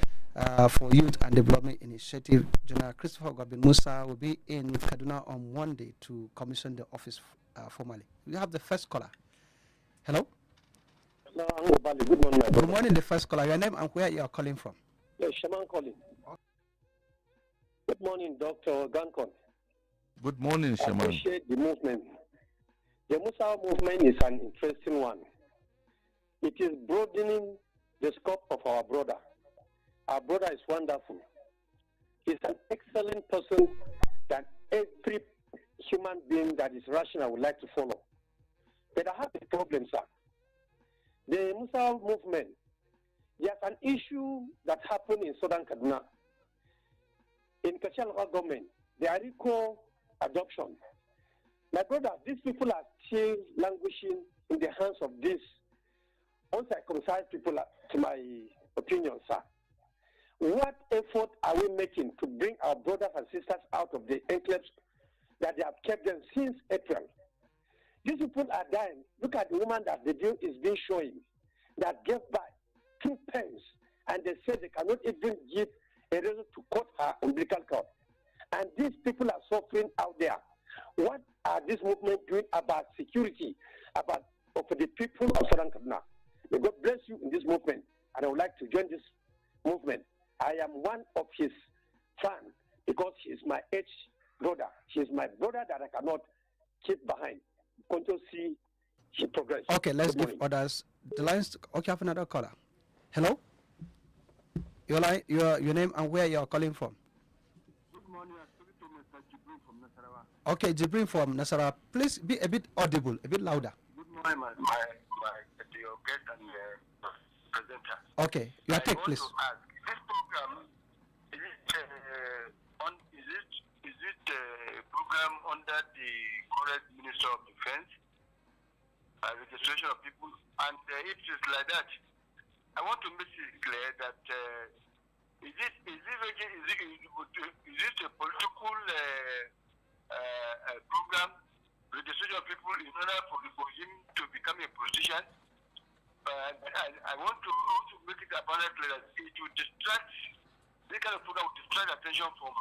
for Youth and Development Initiative. General Christopher Gobin Musa will be in Kaduna on Monday to commission the office formally. We have the first caller. Hello? Hello, Ango, Bally. Good morning, my brother. Good morning, the first caller. Your name and where you are calling from? Yes, Shaman calling. Good morning, Dr. Gankon. Good morning, Shaman. I appreciate the movement. The MUSAWAH movement is an interesting one. It is broadening the scope of our brother. Our brother is wonderful. He's an excellent person that every human being that is rational would like to follow. But I have a problem, sir. The MUSAWAH movement, there's an issue that happened in Southern Kaduna. In Kachia local government, the Ariko adoption. My brother, these people are still languishing in the hands of these uncircumcised people, to my opinion, sir. What effort are we making to bring our brothers and sisters out of the enclaves that they have kept them since April? These people are dying. Look at the woman that the deal is being showing that gave back 2 pence, and they said they cannot even give a reason to cut her umbilical cord. And these people are suffering out there. What are this movement doing about security, about for the people of Southern Kaduna? May God bless you in this movement, and I would like to join this movement. I am one of his fans because he is my age brother. He is my brother that I cannot keep behind. Going to see he progress. Okay, let's give others the lines. Okay, I have another caller. Hello? Your name and where you are calling from? Good morning, I'm speaking to Mr. Jibrin from Nasarawa. Okay, Jibrin from Nasarawa. Please be a bit audible, a bit louder. Good morning, your guest and presenter. Okay, your take, please. I want to ask, this program, is it a program under the current Minister of Defense, registration of people? And if it's like that, I want to make it clear that is it a political program, registration of people in order for him to become a politician? I want to also make it abundantly that it will distract, this kind of program will distract attention from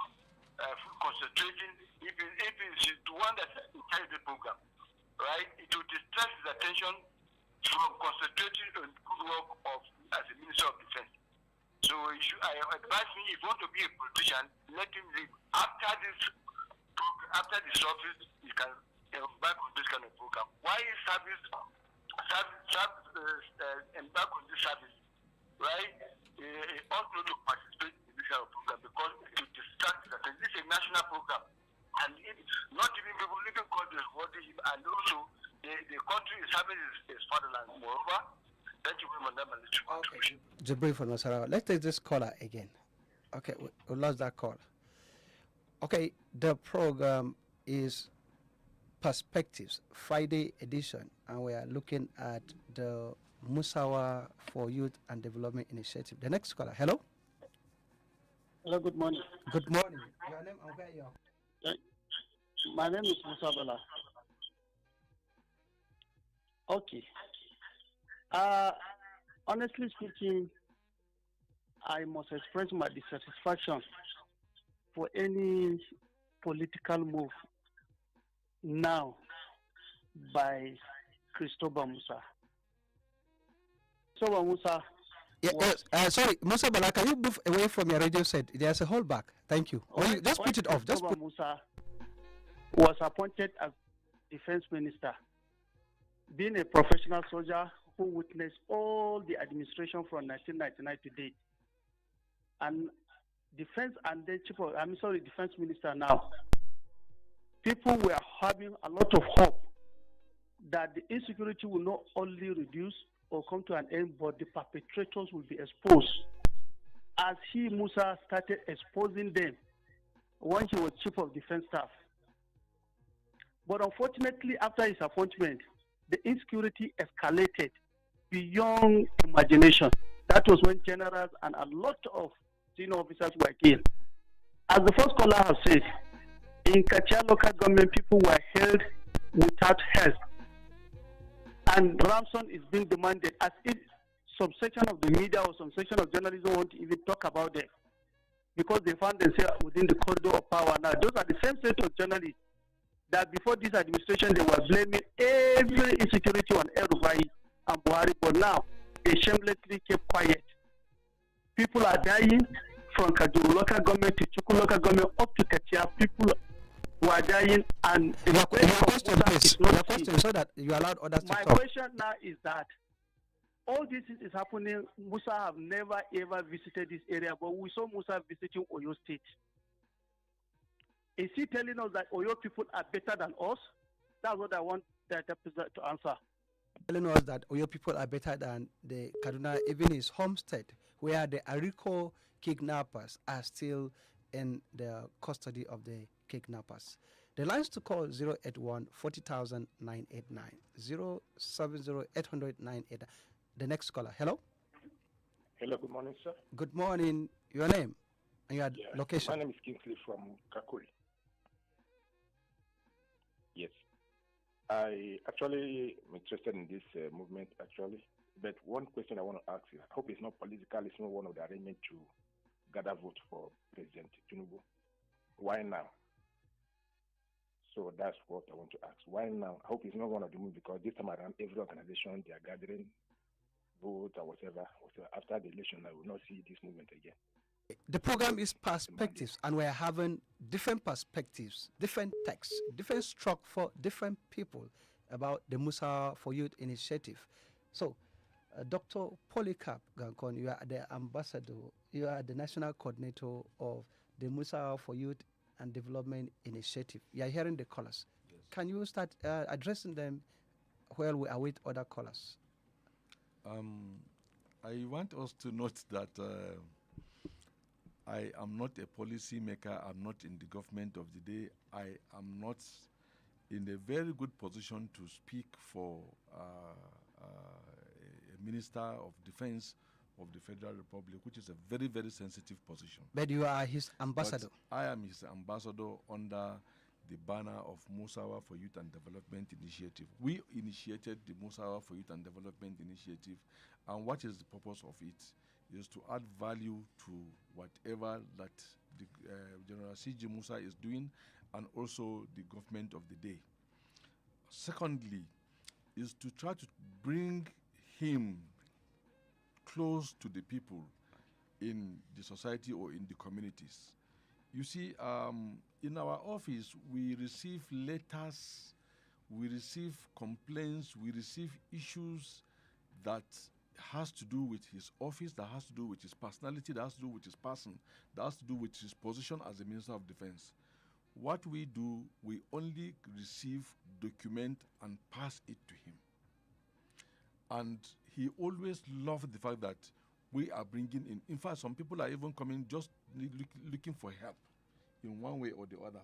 concentrating, if it's the one that's inside the program, right? It will distract his attention from concentrating on good work of as a Minister of Defense. So I advise me, if you want to be a politician, let him leave. After this office, he can embark on this kind of program. Why is embark on this service, right? He ought not to participate in this kind of program because it will distract his attention. This is a national program. and not giving people living countries supporting him, and also the country is having his fatherland. Moreover, thank you very much. Okay. Jibril from Nasarawa. Let's take this caller again. Okay, we lost that call. Okay, the program is Perspectives Friday edition, and we are looking at the MUSAWAH for Youth and Development Initiative. The next caller. Hello. Hello. Good morning. Good morning. Your name and where you are? My name is MUSAWAH. Okay. Honestly speaking, I must express my dissatisfaction for any political move now by Christopher Musa. So Musa. Sorry, Musa Bala, can you move away from your radio set? There's a holdback. Thank you. Just put it off. Just put. Musa was appointed as defense minister, being a professional soldier who witnessed all the administration from 1999 to date, and defense minister now. People were having a lot of hope that the insecurity will not only reduce or come to an end, but the perpetrators will be exposed. As Musa, started exposing them when he was chief of defense staff. But unfortunately, after his appointment, the insecurity escalated beyond imagination. That was when generals and a lot of senior officers were killed. As the first caller has said, in Kachia local government, people were held without help. And ransom is being demanded as if some section of the media or some section of journalism won't even talk about them because they found themselves within the corridor of power. Now, those are the same set of journalists that before this administration, they were blaming every insecurity on El-Rufai and Buhari, but now they shamelessly kept quiet. People are dying from Kaduna local government to Chuku local government up to Kachia. People who are dying, and your question, please. Your question, so that you allowed others to talk. My question now is that all this is happening. Musa have never ever visited this area, but we saw Musa visiting Oyo State. Is he telling us that Oyo people are better than us? That's what I want that episode to answer. Telling us that Oyo people are better than the Kaduna, even his homestead, where the Ariko kidnappers are still in the custody of the kidnappers. The lines to call 081 40,000 989 070 800 989. The next caller. Hello. Hello. Good morning, sir. Good morning. Your name and your location. My name is Kingsley from Kakuri. Yes. I actually am interested in this movement, actually. But one question I want to ask you, I hope it's not political, it's not one of the arrangements to gather votes for President Tinubu. Why now? So that's what I want to ask. Why now? I hope it's not one of the moves because this time around, every organization, they are gathering vote or whatever. After the election, I will not see this movement again. The program is Perspectives, and we're having different perspectives, different texts, different structure for different people about the MUSAWAH for Youth initiative. So, Dr. POLYCARP GANKON, you are the ambassador, you are the national coordinator of the MUSAWAH for Youth and Development Initiative. You are hearing the callers. Yes. Can you start addressing them while we await other callers? I want us to note that I am not a policy maker. I'm not in the government of the day. I am not in a very good position to speak for a minister of defense of the Federal Republic, which is a very, very sensitive position. But you are his ambassador. But I am his ambassador under the banner of MUSAWAH for Youth and Development Initiative. We initiated the MUSAWAH for Youth and Development Initiative, and what is the purpose of it is to add value to whatever that the General C.G. Musa is doing, and also the government of the day. Secondly, is to try to bring him close to the people in the society or in the communities. You see, in our office, we receive letters, we receive complaints, we receive issues that has to do with his office, that has to do with his personality, that has to do with his person, that has to do with his position as the Minister of Defense. What we do, we only receive, document, and pass it to him. And he always loved the fact that we are bringing in fact, some people are even coming just looking for help in one way or the other.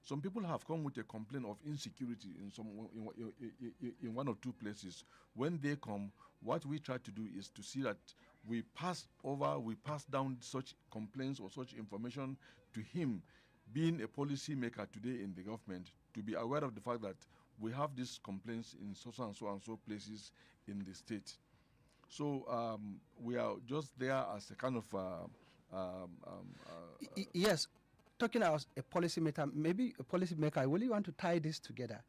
Some people have come with a complaint of insecurity in one or two places. When they come, what we try to do is to see that we pass down such complaints or such information to him, being a policy maker today in the government, to be aware of the fact that we have these complaints in so and so places in the state. So we are just there as a kind of yes. Talking as a policymaker, maybe a policymaker, I really want to tie this together.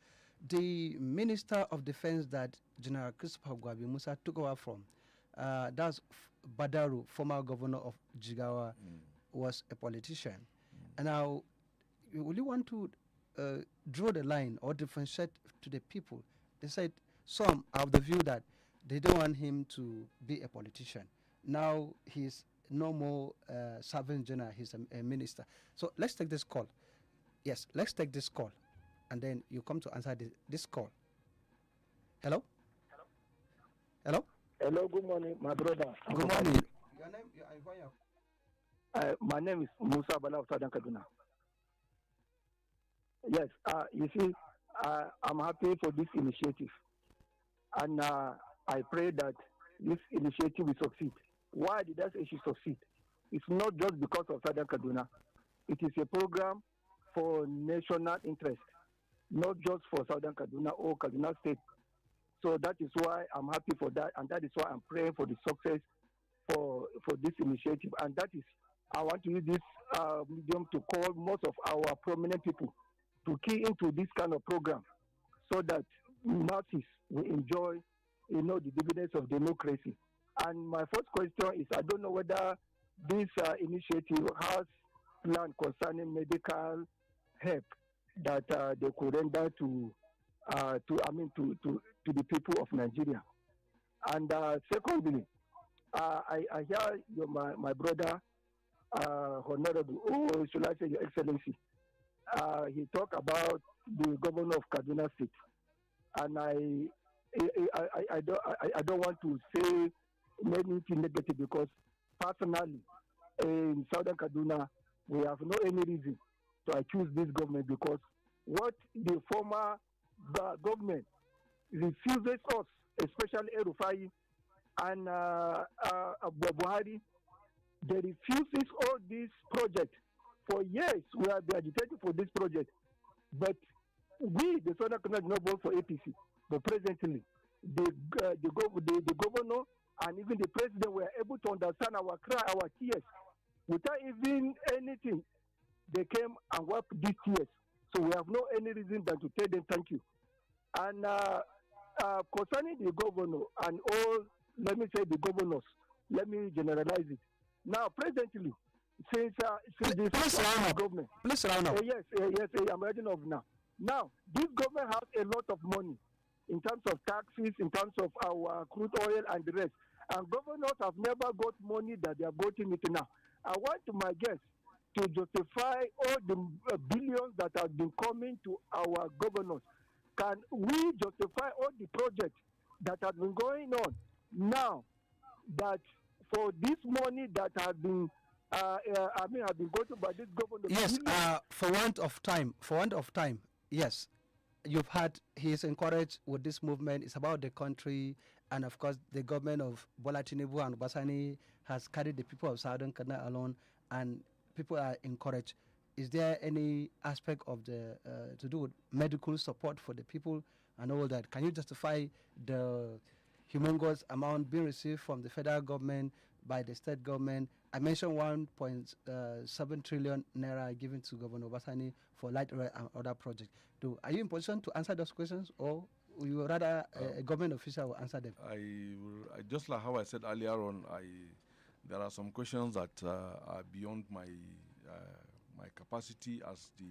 The Minister of Defense that General Christopher Gwabi Musa took over from, that's Badaru, former governor of Jigawa, was a politician. And now, you really want to draw the line or differentiate to the people. They said some are of the view that they don't want him to be a politician. Now he's no more Sergeant General, he's a minister. So let's take this call. Yes, let's take this call. And then you come to answer this call. Hello? Hello? Hello, good morning, my brother. Good morning. Your name, my name is MUSAWAH of Southern Kaduna. Yes, you see, I'm happy for this initiative. And I pray that this initiative will succeed. Why did I say it should succeed? It's not just because of Southern Kaduna. It is a program for national interest, not just for Southern Kaduna or Kaduna State. So that is why I'm happy for that, and that is why I'm praying for the success for this initiative. And that is, I want to use this medium to call most of our prominent people to key into this kind of program so that masses will enjoy, the dividends of democracy. And my first question is, I don't know whether this initiative has plan concerning medical help that they could render to the people of Nigeria. And secondly, I hear my brother, Honorable, or should I say Your Excellency, he talked about the governor of Kaduna State, and I don't want to say anything negative because personally in Southern Kaduna we have no any reason to accuse this government because what the former government refuses us, especially Erufai and Buhari, they refuses all these projects. For years we have been agitating for this project, but we, the Southern Kaduna, not vote for APC. But presently, the governor and even the president were able to understand our cry, our tears. Without even anything, they came and wiped these tears. So we have no any reason than to tell them thank you. And concerning the governor and all, let me say the governors, let me generalize it. Now, presently, since the government, please round up. Yes, I'm ready up now. Now, this government has a lot of money in terms of taxes, in terms of our crude oil and the rest. And governors have never got money that they are getting it now. I want my guests to justify all the billions that have been coming to our governors. Can we justify all the projects that have been going on now that for this money that have been have been going to by this government? Yes, for want of time, yes. You've had he is encouraged with this movement. It's about the country, and of course, the government of Bola Tinubu and Basani has carried the people of Southern Kaduna alone, and people are encouraged. Is there any aspect of the to do with medical support for the people and all that? Can you justify the humongous amount being received from the federal government by the state government? I mentioned 1.7 trillion naira given to Governor Basani for light rail and other projects. Are you in position to answer those questions, or would you rather a government official will answer them? I just like how I said earlier on, there are some questions that are beyond my my capacity as the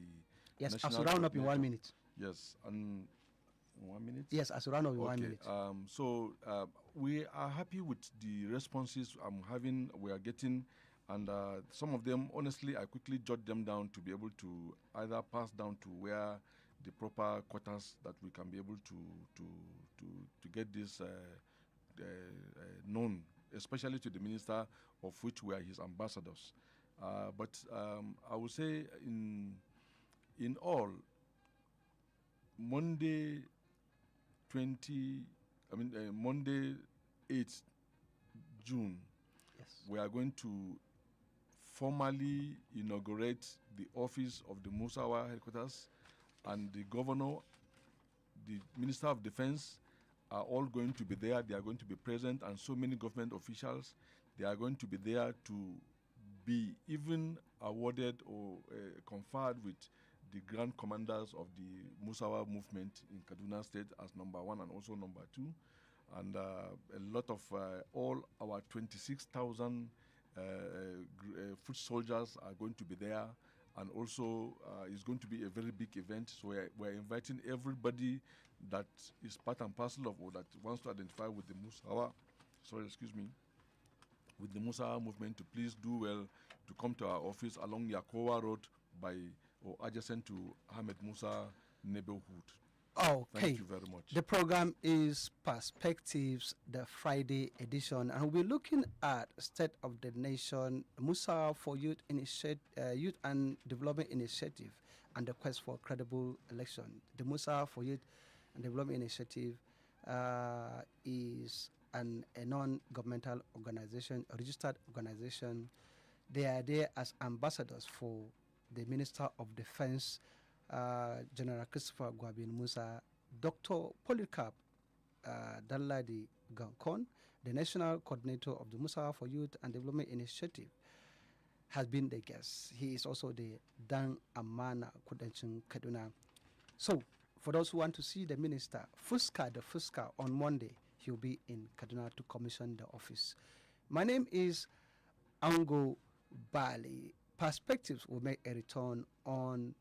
yes. As to round up in 1 minute. Yes, and 1 minute. Yes, as to round up in 1 minute. So we are happy with the responses I'm having. We are getting And some of them, honestly, I quickly jot them down to be able to either pass down to where the proper quarters that we can be able to get this known, especially to the minister, of which we are his ambassadors. But I would say in all, Monday 8th June, we are going to formally inaugurate the office of the MUSAWAH headquarters, and the governor, the Minister of Defense are all going to be there. They are going to be present, and so many government officials. They are going to be there to be even awarded or conferred with the grand commanders of the MUSAWAH movement in Kaduna State as number 1 and also number 2. And a lot of all our 26,000 foot soldiers are going to be there, and also it's going to be a very big event. So we're inviting everybody that is part and parcel of, or that wants to identify with the MUSAWAH, with the MUSAWAH movement, to please do well to come to our office along Yakowa Road or adjacent to Ahmed Musa neighborhood. Okay. Thank you very much. The program is Perspectives, the Friday edition, and we're looking at State of the Nation, MUSAWAH for Youth Youth and Development Initiative, and the quest for credible election. The MUSAWAH for Youth and Development Initiative is a non-governmental organization, a registered organization. They are there as ambassadors for the Minister of Defense, General Christopher Gwabin Musa, Dr. Polycarp DANLADI GANKON, the National Coordinator of the MUSAWAH for Youth and Development Initiative, has been the guest. He is also the Dan Amana Kudanchin Kaduna. So, for those who want to see the minister, the Fuska on Monday, he'll be in Kaduna to commission the office. My name is Ango, Bally. Perspectives will make a return on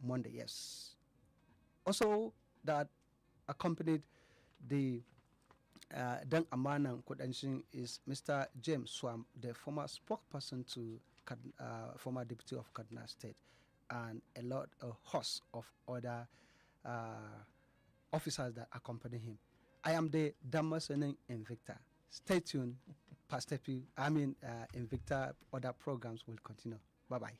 Monday, yes. Also, that accompanied the Dan Amana Kudanchin is Mr. James Swam, the former spokesperson to former deputy of Kaduna State, and a host of other officers that accompany him. I am the Damasening Invicta. Stay tuned. Invicta, other programs will continue. Bye-bye.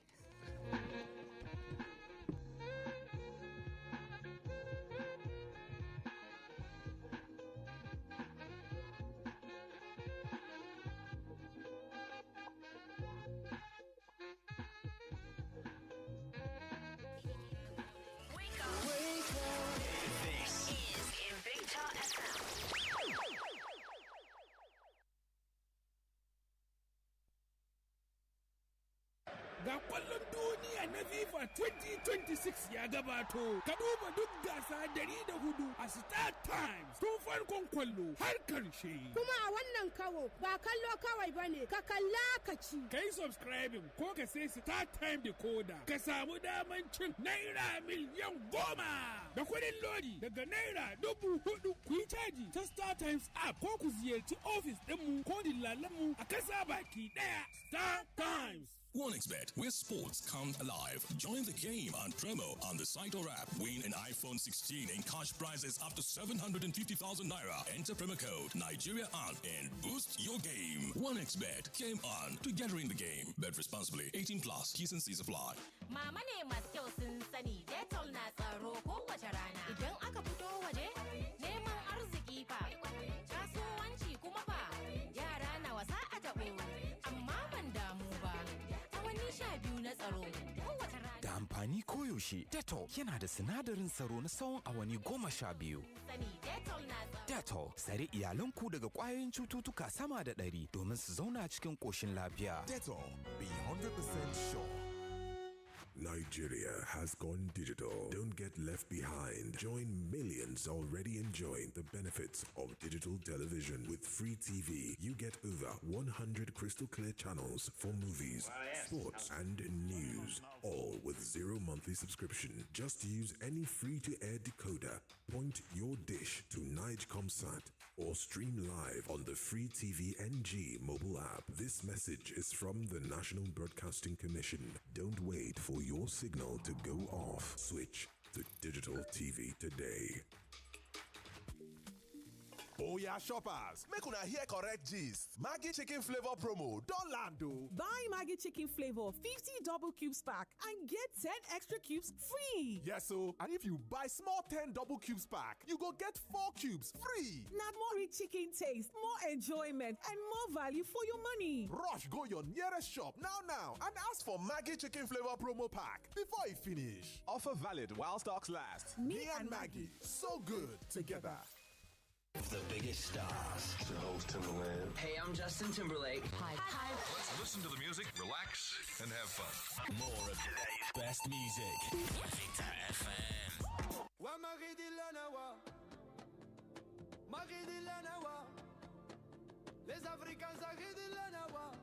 This is Invicta FM. Ga kwallon duniya na FIFA 2026 ya gabato. Ka duba duk gasa 104 a Star Times tun farkon kwallo har karshe. Kuma a wannan kawo ba kallo kawai bane, ka kalla ka ci. Kai subscribing ko ka sai Star Time decoder ka samu daman cin naira miliyan 10 da kuɗin lodi daga naira 4,000. Ku yi caji ta Star Times app ko ku ziyarci ofis ɗinmu ko dillalanmu a kasa baki ɗaya. Star Times. OneXBet, where sports come alive. Join the game on promo on the site or app. Win an iPhone 16 and cash prizes up to 750,000 naira. Enter promo code Nigeria on and boost your game. OneXBet, game on, together in the game. Bet responsibly. 18 plus. T's and C's apply. Mama ne masu kyau sun sani, DANLADI na tsaro kowace rana. Idan aka fito waje, neman arziki fa, kasuwanci kuma fa, yara na wasa a taɓo, amma ban damu ba. Awanni 12 na tsaro kowace rana. Da amfani koyaushe, DANLADI yana da sinadarin tsaro na tsawon awanni 12. DANLADI, tsare iyalanku daga ƙwayoyin cututtuka sama da 100 domin su zauna cikin ƙoshin lafiya. DANLADI, be 100% sure. Nigeria has gone digital. Don't get left behind. Join millions already enjoying the benefits of digital television. With free TV, you get over 100 crystal clear channels for movies, sports, and news. All with zero monthly subscription. Just use any free-to-air decoder, point your dish to Nigecomsat, or stream live on the Free TV NG mobile app. This message is from the National Broadcasting Commission. Don't wait for your signal to go off. Switch to digital TV today. Oh yeah, shoppers, make una hear correct gist. Maggi chicken flavor promo don land o. Buy Maggi chicken flavor 50 double cubes pack and get 10 extra cubes free. Yes o, and if you buy small 10 double cubes pack, you go get 4 cubes free. Na more rich chicken taste, more enjoyment, and more value for your money. Rush go your nearest shop now and ask for Maggi chicken flavor promo pack before e finish. Offer valid while stocks last. Me and Maggi, so good together. The biggest stars. It's your host, Timberland. Hey, I'm Justin Timberlake. Hi. Let's listen to the music, relax, and have fun. More of today's best music. Victor FM. Les Africains arrivent la nawa.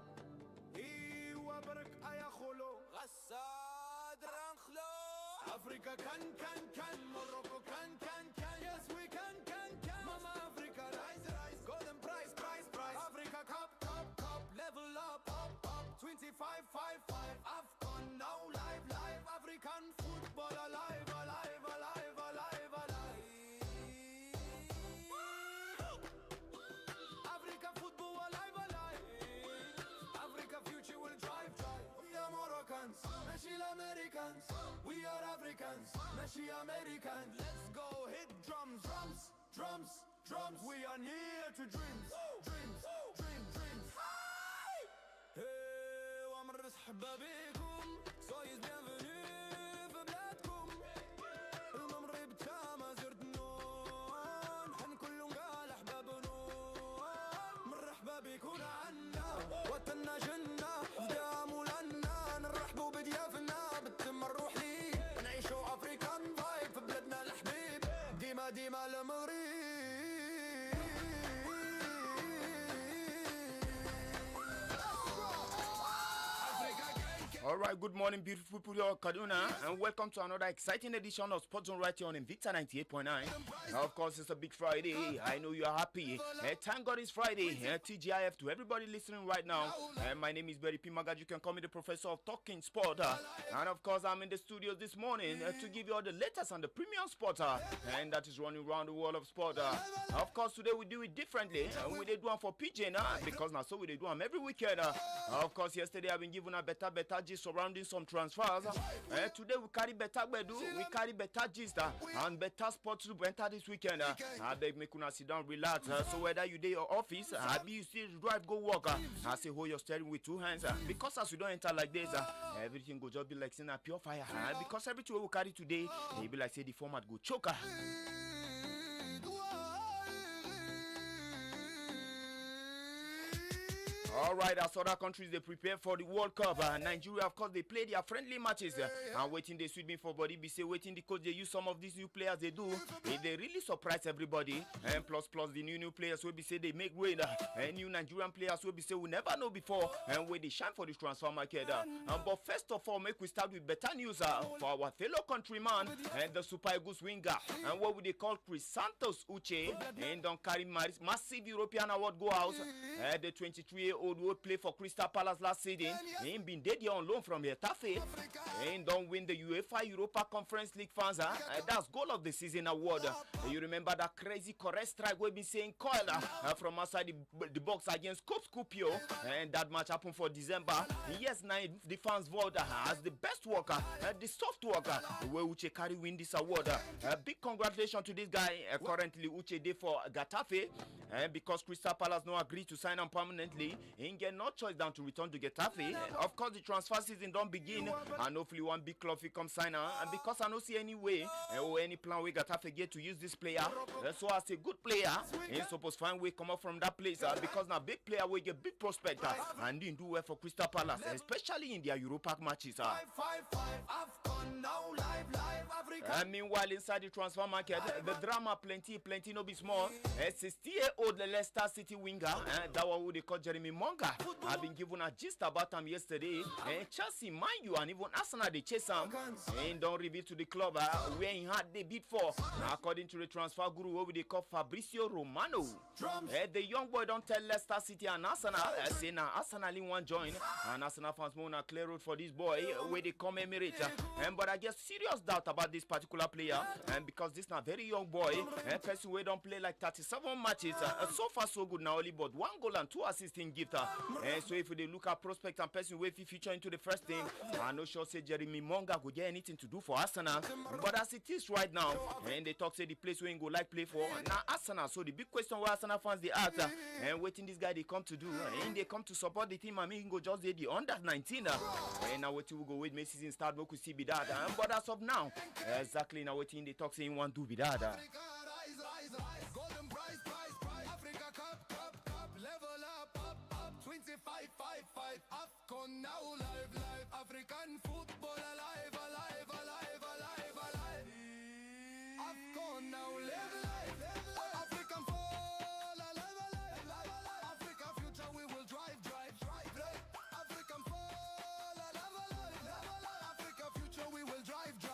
Iwa bark ayakholo. Ghassad rankhlo. Africa can. Morocco can. Yes, we can. Mama Africa, rise. Golden prize. Africa cup. Level up. 25-5-5. AFCON now live. African football alive. Africa football alive. Africa future will drive. We are Moroccans, Nashi Americans. We are Africans, Nashi Americans. Let's go hit drums. We are near to dreams. Hey, ومرحبا بكم. Soyez bienvenus في بلادكم. المغرب تاما زرت نون. حن كلهم قال أحباب نون. مرحبا بكم عنا. وطننا جنة. فدام لنا. نرحبوا بضيافنا. بالتم نروح ليه. نعيشوا أفريكان فايب في بلادنا الحبيب. ديما المغرب. All right, good morning, beautiful people of Kaduna, and welcome to another exciting edition of Sports Zone right here on Invicta 98.9. Of course, it's a big Friday. I know you are happy. Thank God it's Friday. TGIF to everybody listening right now. My name is Berry P. Magad. You can call me the professor of talking sport. And of course, I'm in the studios this morning to give you all the latest and the premium sport. And that is running around the world of sport. Of course, today we do it differently. We did one for PJ because now so we did one every weekend. Of course, yesterday I've been given a better gist surrounding some transfers. Today we carry better bedu, we carry better gist and better sports to enter this weekend. I beg me kuna sit down, relax. So whether you do your office, be you still drive, go work. I say hold your steering with 2 hands. Because as you don't enter like this, everything go just be like saying a pure fire. Because everything we carry today, it be like say the format go choker. All right, as other countries they prepare for the World Cup, Nigeria, of course, they play their friendly matches. And waiting they sweet me for body, be say waiting because they use some of these new players they do. They really surprise everybody. And plus the new players will be say they make rain. And new Nigerian players will be say we never know before. And where they shine for the transfer market. But first of all, make we start with better news for our fellow countryman and the Super Eagles winger. And what would they call Chris Santos Uche? And don't carry massive European award go out. The 23-year-old who played for Crystal Palace last season. He been dead here on loan from Getafe. And don't win the UEFA Europa Conference League fans. That's goal of the season award. You remember that crazy correct strike we've been saying coil from outside the box against Coach Kupio. And that match happened for December. Yes, now the fans vote as the best worker, the soft worker, where Uche carry win this award. Big congratulations to this guy. Currently Uche day for Getafe. Because Crystal Palace no agreed to sign him permanently. he ain't get no choice than to return to Getafe. Of course, the transfer season don't begin, and hopefully one big club will come sign her. And because I don't see any way or any plan we Getafe get to use this player, so as a good player, he's supposed to find way come up from that place because now big player will get big prospect and didn't do well for Crystal Palace, especially in their Europa matches. Meanwhile, inside the transfer market, the drama plenty no be small. 60-year-old Leicester City winger, that one who they call Jeremy Monga, have been given a gist about him yesterday. Chelsea, mind you, and even Arsenal they chase him. And don't reveal to the club where he had the bid for. According to the transfer guru, who they call Fabrizio Romano, the young boy don't tell Leicester City and Arsenal, say now Arsenal in one join, and Arsenal fans more on a clear road for this boy where they come Emirates. But I guess serious doubt about this particular player, because this now very young boy, person who don't play like 37 matches, so far so good now, only but 1 goal and 2 assists in gift. So if they look at prospect and person who feature into the first team, I'm not sure say Jeremy Monga could get anything to do for Arsenal. But as it is right now, and they talk say the place where he go like play for now Arsenal. So the big question why Arsenal fans they ask, and waiting this guy they come to do, and they come to support the team. I mean, he go just the under 19. And now waiting we go wait May season start, we could see be that. But as of now, exactly now waiting they talk saying want to be that. Golden prize, Africa Cup, level up, 25, AFCON now live, African football alive.